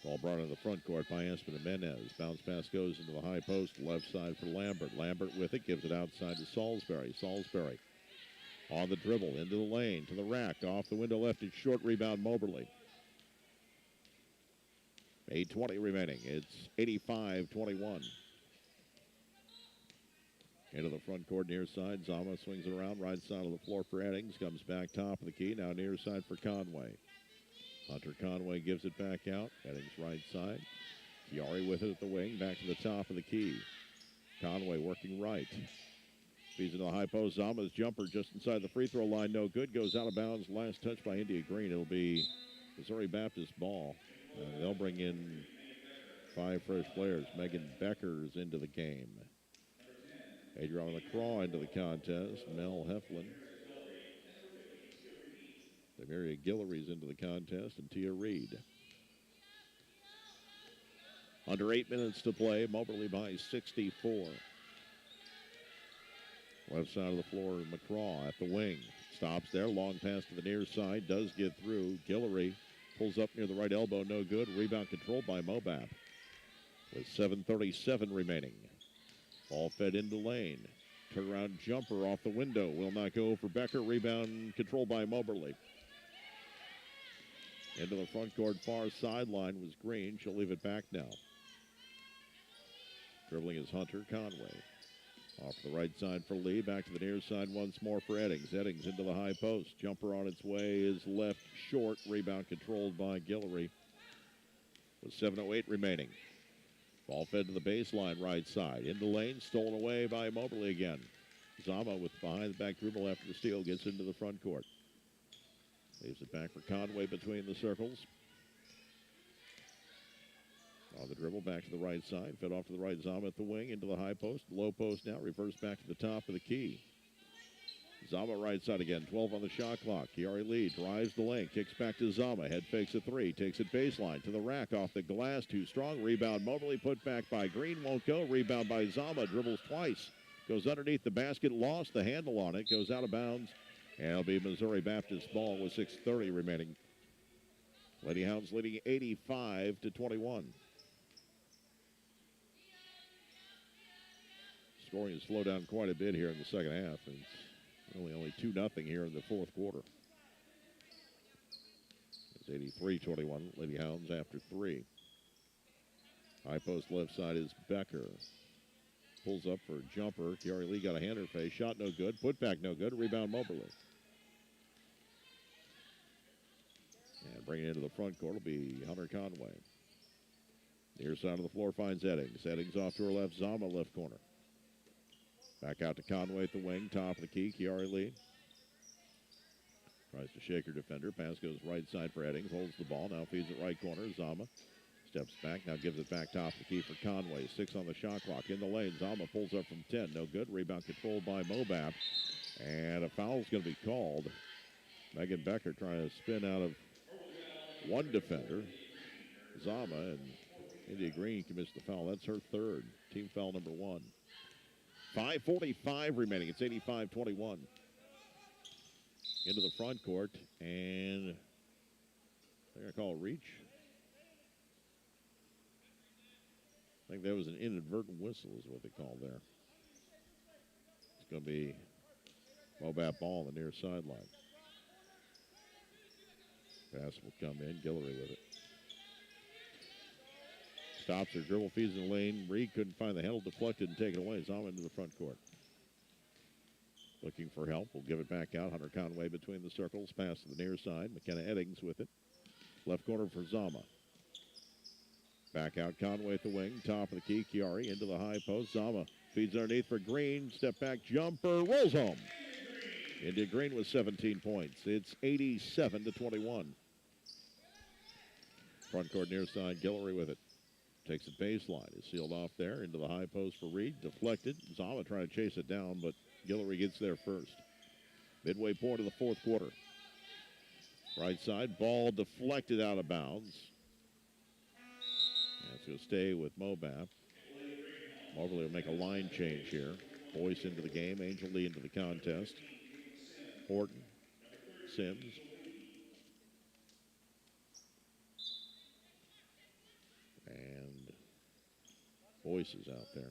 Ball brought into the front court by Aspen Jimenez. Bounce pass goes into the high post, left side for Lambert. Lambert with it, gives it outside to Salisbury. Salisbury on the dribble, into the lane, to the rack, off the window left, it's short rebound, Moberly. 8:20 remaining. It's 85-21. Into the front court, near side. Zama swings it around, right side of the floor for Eddings. Comes back top of the key, now near side for Conway. Hunter Conway gives it back out. Eddings right side. Kiari with it at the wing, back to the top of the key. Conway working right. Feeds into the high post. Zama's jumper just inside the free throw line, no good. Goes out of bounds. Last touch by India Green. It'll be Missouri Baptist ball. They'll bring in 5 fresh players. Megan Becker's into the game. Adriana LaCroix into the contest. Mel Heflin. Demaria Guillory's into the contest, and Tia Reed. Under 8 minutes to play. Moberly by 64. Left side of the floor, McCraw at the wing. Stops there. Long pass to the near side. Does get through. Guillory pulls up near the right elbow. No good. Rebound controlled by Mobap. With 7:37 remaining. Ball fed into lane. Turnaround jumper off the window. Will not go for Becker. Rebound controlled by Moberly. Into the front court far sideline was Green. She'll leave it back now. Dribbling is Hunter Conway. Off the right side for Lee. Back to the near side once more for Eddings. Eddings into the high post. Jumper on its way is left short. Rebound controlled by Guillory. With 7:08 remaining. Ball fed to the baseline right side. Into lane. Stolen away by Moberly again. Zama with behind the back dribble after the steal. Gets into the front court. Leaves it back for Conway between the circles. On the dribble, back to the right side. Fed off to the right, Zama at the wing, into the high post. Low post now, reverse back to the top of the key. Zama right side again, 12 on the shot clock. Kiari Lee drives the lane, kicks back to Zama. Head fakes a three, takes it baseline to the rack, off the glass, too strong. Rebound, Moberly put back by Green, won't go. Rebound by Zama, dribbles twice. Goes underneath the basket, lost the handle on it, goes out of bounds. And it'll be Missouri Baptist ball with 6:30 remaining. Lady Hounds leading 85-21. Scoring has slowed down quite a bit here in the second half. It's only 2-0 here in the fourth quarter. It's 83-21. Lady Hounds after 3. High post left side is Becker. Pulls up for a jumper. Kiari Lee got a hand in her face. Shot no good. Put back no good. Rebound Moberly. And bringing it into the front court will be Hunter Conway. Near side of the floor finds Eddings. Eddings off to her left. Zama left corner. Back out to Conway at the wing. Top of the key. Kiari Lee tries to shake her defender. Pass goes right side for Eddings. Holds the ball. Now feeds it right corner. Zama Steps back, now gives it back top of the key for Conway. 6 on the shot clock. In the lane, Zama pulls up from 10. No good. Rebound controlled by Mobap. And a foul's going to be called. Megan Becker trying to spin out of one defender. Zama, and India Green commits the foul. That's her third. Team foul number 1. 5:45 remaining. It's 85-21. Into the front court, and they're going to call a reach. I think that was an inadvertent whistle is what they called there. It's going to be Mobap ball on the near sideline. Pass will come in. Guillory with it. Stops her dribble, feeds in the lane. Reed couldn't find the handle, deflected and taken away. Zama into the front court. Looking for help. We'll give it back out. Hunter Conway between the circles. Pass to the near side. McKenna Eddings with it. Left corner for Zama. Back out Conway at the wing. Top of the key. Chiari into the high post. Zama feeds underneath for Green. Step back jumper. Rolls home. India Green with 17 points. It's 87-21. Front court near side. Guillory with it. Takes the baseline. Is sealed off there. Into the high post for Reed. Deflected. Zama trying to chase it down, but Guillory gets there first. Midway point of the fourth quarter. Right side. Ball deflected out of bounds. That's going to stay with Mobap. Mobley will make a line change here. Boyce into the game. Angel Lee into the contest. Horton. Sims. And Boyce is out there.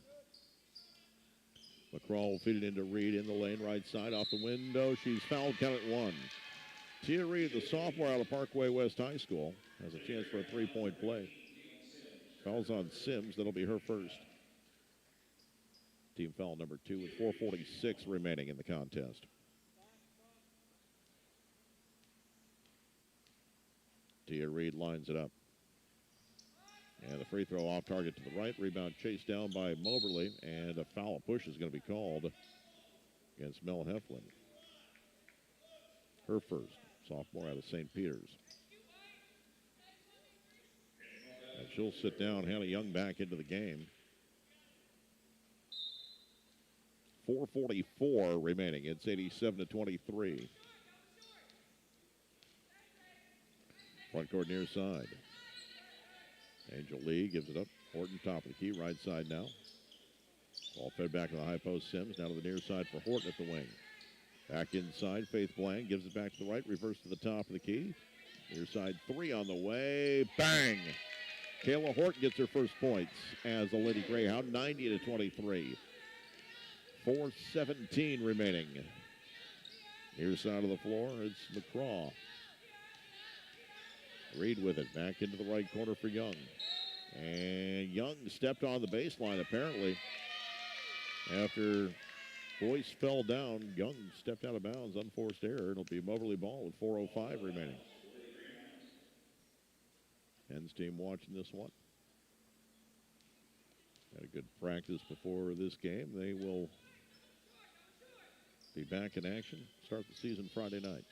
McCraw will feed it into Reed in the lane, right side, off the window. She's fouled, count it 1. Tia Reed, the sophomore out of Parkway West High School, has a chance for a three-point play. Fouls on Sims, that'll be her first. Team foul number 2 with 4:46 remaining in the contest. Tia Reed lines it up. And the free throw off target to the right. Rebound chased down by Moberly. And a foul push is going to be called against Mel Heflin. Her first. Sophomore out of St. Peter's. And she'll sit down. Hannah Young back into the game. 4:44 remaining. It's 87-23. Front court near side. Angel Lee gives it up. Horton top of the key, right side now. Ball fed back to the high post. Sims now to the near side for Horton at the wing. Back inside, Faith Bland gives it back to the right. Reverse to the top of the key. Near side 3 on the way. Bang! Kayla Horton gets her first points as the Lady Greyhound, 90-23. 4:17 remaining. Near side of the floor, it's McCraw. Reed with it, back into the right corner for Young. And Young stepped on the baseline, apparently. After Boyce fell down, Young stepped out of bounds, unforced error. It'll be Moberly ball with 4:05 remaining. Hens team watching this one. Had a good practice before this game. They will be back in action, start the season Friday night.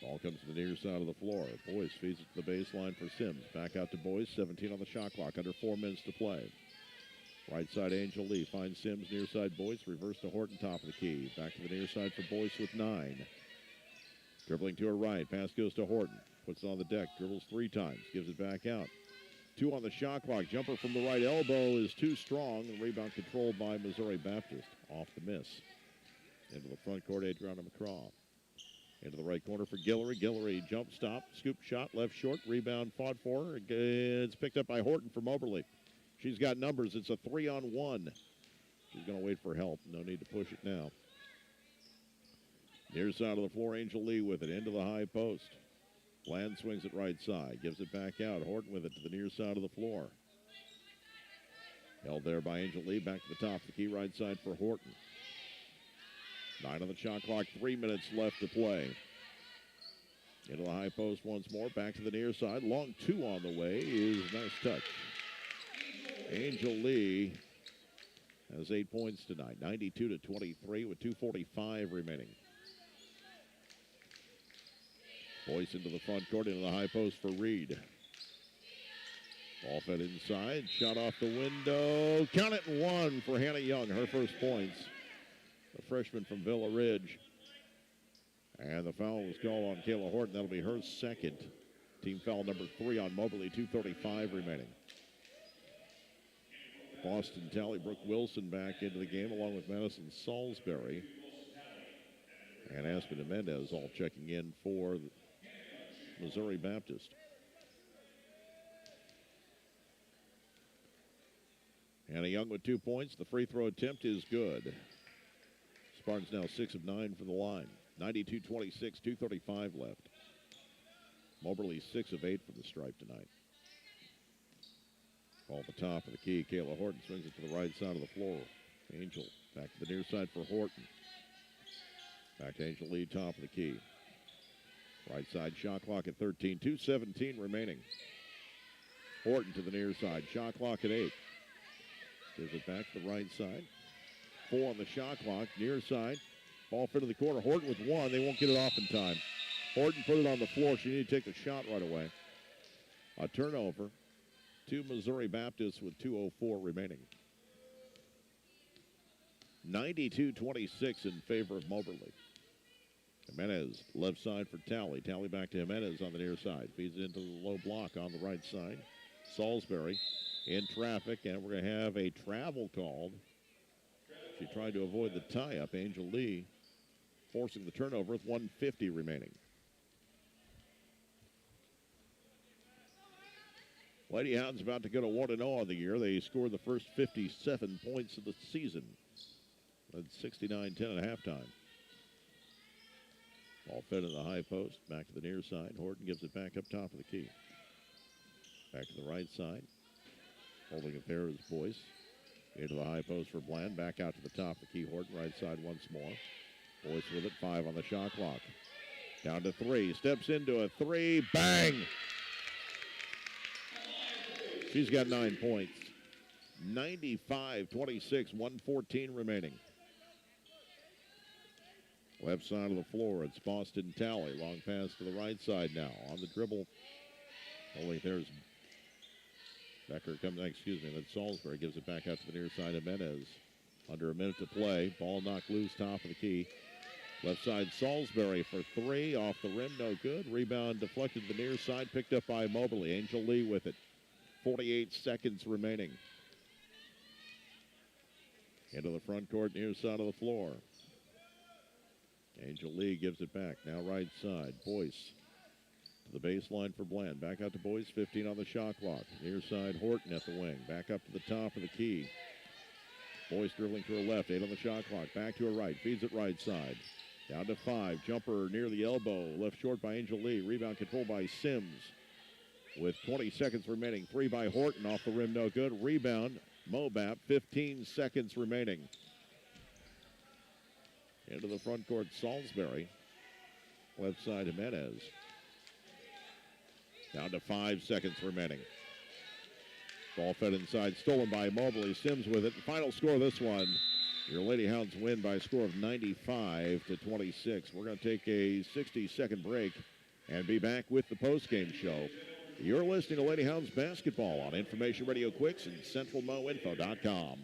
Ball comes to the near side of the floor. Boyce feeds it to the baseline for Sims. Back out to Boyce, 17 on the shot clock, under 4 minutes to play. Right side, Angel Lee finds Sims, near side Boyce, reverse to Horton, top of the key. Back to the near side for Boyce with 9. Dribbling to her right, pass goes to Horton. Puts it on the deck, dribbles 3 times, gives it back out. 2 on the shot clock. Jumper from the right elbow is too strong. And rebound controlled by Missouri Baptist. Off the miss. Into the front court, Adriana McCraw. Into the right corner for Guillory. Guillory jump stop, scoop shot, left short. Rebound fought for her. It's picked up by Horton for Moberly. She's got numbers. It's a 3-on-1. She's going to wait for help. No need to push it now. Near side of the floor, Angel Lee with it. Into the high post. Bland swings it right side. Gives it back out. Horton with it to the near side of the floor. Held there by Angel Lee. Back to the top of the key, right side for Horton. 9 on the shot clock. 3 minutes left to play. Into the high post once more. Back to the near side. Long 2 on the way is nice touch. Angel Lee has 8 points tonight. 92-23 with 2:45 remaining. Boyce into the front court, into the high post for Reed. Ball fed inside, shot off the window. Count it, 1 for Hannah Young, her first points. The freshman from Villa Ridge. And the foul was called on Kayla Horton. That'll be her second. Team foul number 3 on Moberly, 2:35 remaining. Boston Tally, Brooke Wilson back into the game along with Madison Salisbury. And Aspen Mendez all checking in for Missouri Baptist. Hannah Young with 2 points. The free throw attempt is good. Spartans now 6 of 9 from the line. 92-26, 2:35 left. Moberly 6 of 8 from the stripe tonight. Ball at the top of the key. Kayla Horton swings it to the right side of the floor. Angel back to the near side for Horton. Back to Angel Lee, top of the key. Right side shot clock at 13. 2:17 remaining. Horton to the near side. Shot clock at 8. Gives it back to the right side. 4 on the shot clock. Near side. Ball fit to the corner. Horton with 1. They won't get it off in time. Horton put it on the floor. She needed to take the shot right away. A turnover to Missouri Baptist with 2:04 remaining. 92-26 in favor of Moberly. Jimenez, left side for Tally. Tally back to Jimenez on the near side. Feeds it into the low block on the right side. Salisbury in traffic, and we're going to have a travel called. She tried to avoid the tie-up. Angel Lee forcing the turnover with 1:50 remaining. Lady Hounds about to go to 1-0 on the year. They scored the first 57 points of the season. Led 69-10 at halftime. Ball fed in the high post. Back to the near side. Horton gives it back up top of the key. Back to the right side. Holding it there is Boyce. Into the high post for Bland. Back out to the top of the key. Horton right side once more. Boyce with it. 5 on the shot clock. Down to 3. Steps into a 3. Bang! She's got 9 points. 95-26. 1:14 remaining. Left side of the floor, it's Boston Tally. Long pass to the right side now. On the dribble. Only there's Becker comes, then Salisbury gives it back out to the near side of Jimenez. Under a minute to play. Ball knocked loose, top of the key. Left side, Salisbury for 3. Off the rim, no good. Rebound deflected to the near side, picked up by Moberly. Angel Lee with it. 48 seconds remaining. Into the front court, near side of the floor. Angel Lee gives it back. Now right side. Boyce to the baseline for Bland. Back out to Boyce. 15 on the shot clock. Near side, Horton at the wing. Back up to the top of the key. Boyce dribbling to her left. 8 on the shot clock. Back to her right. Feeds it right side. Down to 5. Jumper near the elbow. Left short by Angel Lee. Rebound controlled by Sims. With 20 seconds remaining. 3 by Horton. Off the rim, no good. Rebound, Mobap. 15 seconds remaining. Into the front court, Salisbury. Left side, Jimenez. Down to 5 seconds remaining. Ball fed inside, stolen by Moberly. Sims with it. The final score of this one, your Lady Hounds win by a score of 95-26. We're going to take a 60-second break and be back with the postgame show. You're listening to Lady Hounds basketball on Information Radio Quicks and CentralMoInfo.com.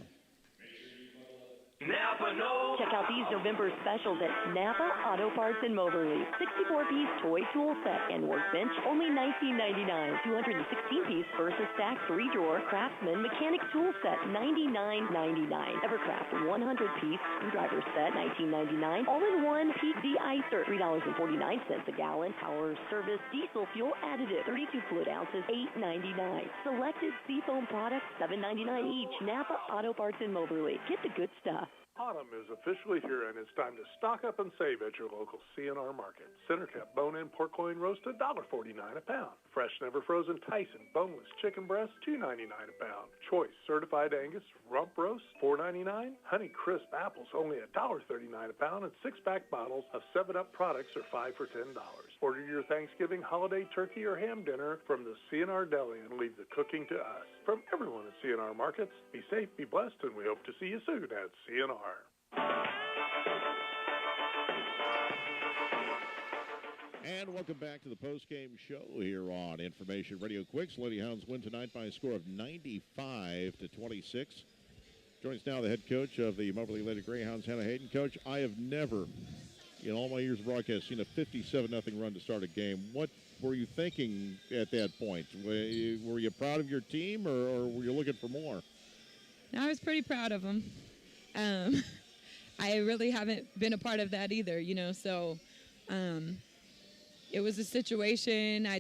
Napa knows. Check out these November specials at Napa Auto Parts in Moberly. 64-piece toy tool set and workbench, only $19.99. 216-piece Versa Stack 3-drawer Craftsman mechanic tool set, $99.99. Evercraft 100-piece screwdriver set, $19.99. All-in-one Peak de-icer, $3.49 a gallon. Power service diesel fuel additive, 32 fluid ounces, $8.99. Selected seafoam products, $7.99 each. Napa Auto Parts in Moberly. Get the good stuff. Autumn is officially here, and it's time to stock up and save at your local C&R market. Center cut bone-in pork loin roast, $1.49 a pound. Fresh, never frozen Tyson boneless chicken breast, $2.99 a pound. Choice certified Angus rump roast, $4.99. Honey crisp apples, only $1.39 a pound, and 6-pack bottles of 7-Up products are 5 for $10. Order your Thanksgiving holiday turkey or ham dinner from the C&R Deli and leave the cooking to us. From everyone at C&R Markets, be safe, be blessed, and we hope to see you soon at C&R. And welcome back to the post-game show here on Information Radio Quicks. Lady Hounds win tonight by a score of 95-26. Joins now the head coach of the Moberly Lady Greyhounds, Hannah Hayden. Coach, I have never, in all my years of broadcast, seen a 57-0 run to start a game. What were you thinking at that point? Were you proud of your team, or were you looking for more? No, I was pretty proud of them. I really haven't been a part of that either, so it was a situation. I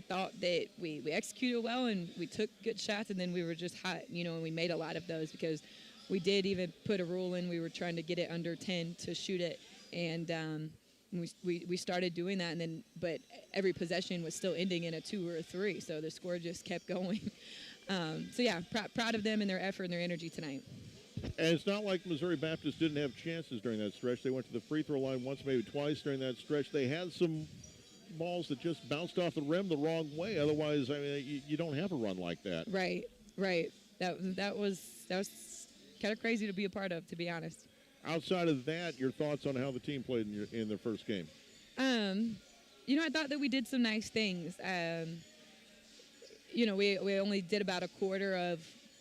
thought that we executed well and we took good shots, and then we were just hot, and we made a lot of those because we did even put a rule in. We were trying to get it under 10 to shoot it, and we started doing that, but every possession was still ending in a 2 or a 3, so the score just kept going. Proud of them and their effort and their energy tonight. And it's not like Missouri Baptist didn't have chances during that stretch. They went to the free throw line once, maybe twice during that stretch. They had some balls that just bounced off the rim the wrong way. Otherwise, you don't have a run like that. Right. That was kind of crazy to be a part of, to be honest. Outside of that, your thoughts on how the team played in their first game? I thought that we did some nice things. We only did about a quarter of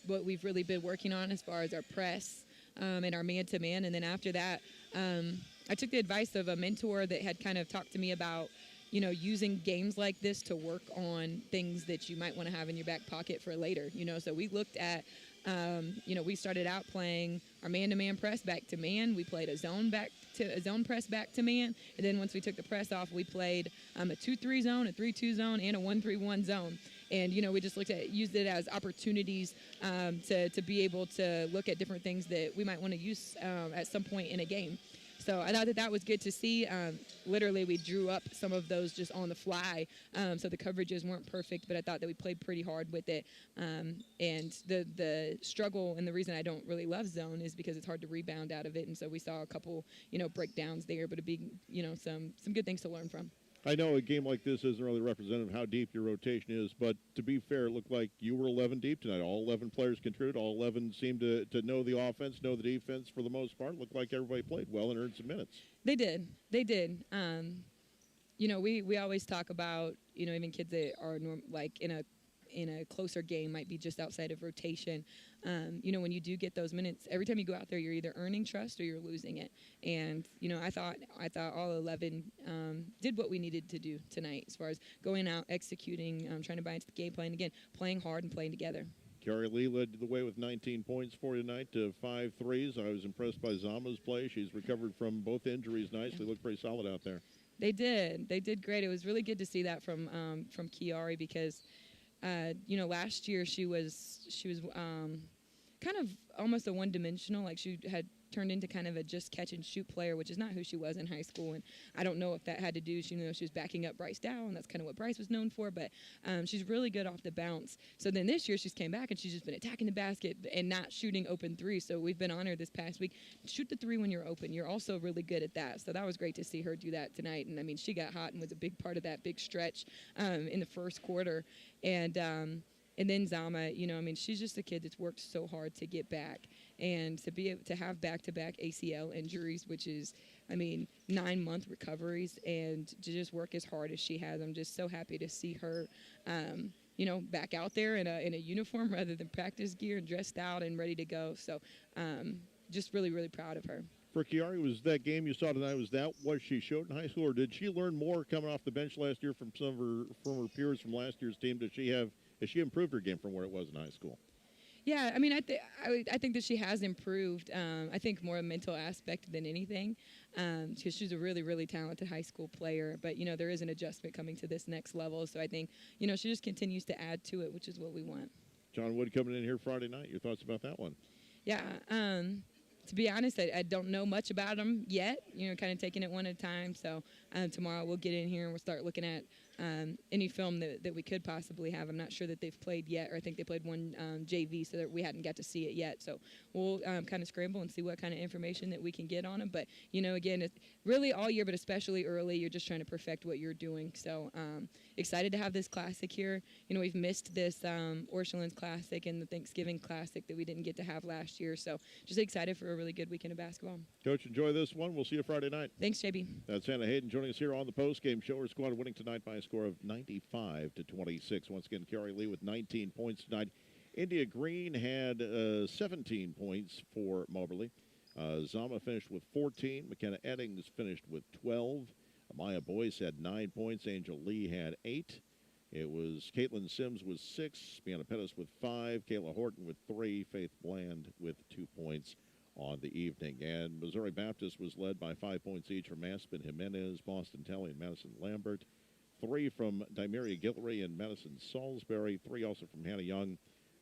what we've really been working on as far as our press and our man-to-man. And then after that, I took the advice of a mentor that had kind of talked to me about, using games like this to work on things that you might want to have in your back pocket for later. So we looked at, we started out playing our man-to-man press back to man. We played a zone press back to man. And then once we took the press off, we played a 2-3 zone, a 3-2 zone, and a 1-3-1 zone. And, we just used it as opportunities to be able to look at different things that we might want to use at some point in a game. So I thought that was good to see. Literally, we drew up some of those just on the fly, so the coverages weren't perfect, but I thought that we played pretty hard with it. And the struggle and the reason I don't really love zone is because it's hard to rebound out of it. And so we saw a couple, breakdowns there, but a big, some good things to learn from. I know a game like this isn't really representative of how deep your rotation is, but to be fair, it looked like you were 11 deep tonight. All 11 players contributed. All 11 seemed to know the offense, know the defense for the most part. It looked like everybody played well and earned some minutes. They did. We always talk about, even kids that are in a closer game might be just outside of rotation. When you do get those minutes, every time you go out there, you're either earning trust or you're losing it. And, I thought all 11 did what we needed to do tonight as far as going out, executing, trying to buy into the game plan, again, playing hard and playing together. Kiara Lee led the way with 19 points for you tonight to 5 threes. I was impressed by Zama's play. She's recovered from both injuries nicely. Looked pretty solid out there. They did. They did great. It was really good to see that from Kiari because last year she was kind of almost a one-dimensional. Like she had turned into kind of a just catch and shoot player, which is not who she was in high school. And I don't know if that had to do, she was backing up Bryce Dow, and that's kind of what Bryce was known for. But she's really good off the bounce. So then this year she's came back and she's just been attacking the basket and not shooting open threes. So we've been on her this past week. Shoot the three when you're open. You're also really good at that. So that was great to see her do that tonight. And I mean, she got hot and was a big part of that big stretch in the first quarter. And then Zama, she's just a kid that's worked so hard to get back and to be able to have back-to-back ACL injuries, which is, 9-month recoveries, and to just work as hard as she has. I'm just so happy to see her, back out there in a uniform rather than practice gear and dressed out and ready to go. So just really, really proud of her. For Kiari, was that game you saw tonight, was that what she showed in high school, or did she learn more coming off the bench last year from some of her former peers from last year's team? Has she improved her game from where it was in high school? Yeah, I think that she has improved. I think more a mental aspect than anything, because she's a really, really talented high school player. But, there is an adjustment coming to this next level. So I think, she just continues to add to it, which is what we want. John Wood coming in here Friday night. Your thoughts about that one? Yeah, to be honest, I don't know much about them yet, kind of taking it one at a time. So tomorrow we'll get in here and we'll start looking at any film that we could possibly have. I'm not sure that they've played yet, or I think they played one JV, so that we hadn't got to see it yet. So we'll kind of scramble and see what kind of information that we can get on them. But, again, it's really all year, but especially early, you're just trying to perfect what you're doing. So excited to have this classic here. We've missed this Orchardlands Classic and the Thanksgiving Classic that we didn't get to have last year. So just excited for for a really good weekend of basketball. Coach, enjoy this one. We'll see you Friday night. Thanks, JB. That's Hannah Hayden joining us here on the postgame show. Her squad winning tonight by a score of 95-26. Once again, Carrie Lee with 19 points tonight. India Green had 17 points for Moberly. Zama finished with 14. McKenna Eddings finished with 12. Amaya Boyce had 9 points. Angel Lee had 8. It was Caitlin Sims with 6. Spiana Pettis with 5. Kayla Horton with 3. Faith Bland with 2 points on the evening. And Missouri Baptist was led by 5 points each from Aspen Jimenez, Boston Talley, and Madison Lambert. 3 from Dimeria Guillory and Madison Salisbury. 3 also from Hannah Young.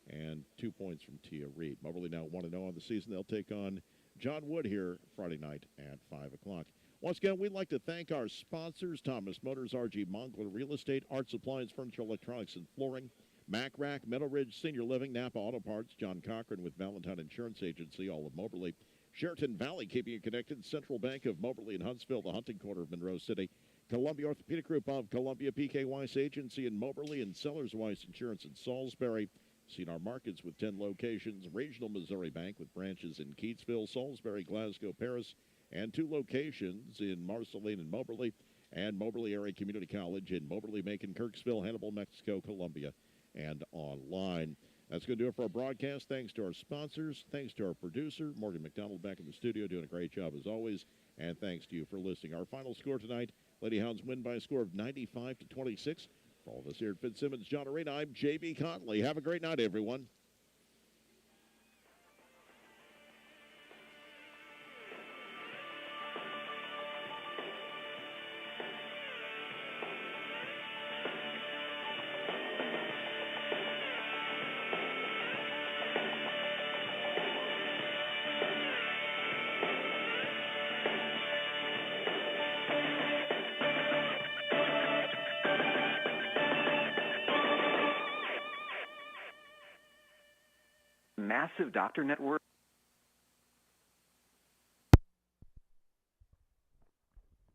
And 2 points from Tia Reed. Moberly now 1-0 on the season. They'll take on John Wood here Friday night at 5 o'clock. Once again, we'd like to thank our sponsors, Thomas Motors, RG Mongler Real Estate, Art Supplies, Furniture, Electronics, and Flooring, MACC, Meadow Ridge Senior Living, Napa Auto Parts, John Cochran with Valentine Insurance Agency, all of Moberly, Sheraton Valley keeping you connected, Central Bank of Moberly and Huntsville, the hunting quarter of Monroe City, Columbia Orthopedic Group of Columbia, PK Weiss Agency in Moberly, and Sellers Weiss Insurance in Salisbury. Seen our markets with 10 locations, Regional Missouri Bank with branches in Keatsville, Salisbury, Glasgow, Paris, and 2 locations in Marceline and Moberly, and Moberly Area Community College in Moberly, Macon, Kirksville, Hannibal, Mexico, Columbia, and online. That's going to do it for our broadcast. Thanks to our sponsors. Thanks to our producer, Morgan McDonald, back in the studio, doing a great job as always. And thanks to you for listening. Our final score tonight, Lady Hounds win by a score of 95-26. For all of us here at Fitzsimmons John Arena, I'm J.B. Conley. Have a great night, everyone. Massive Doctor Network.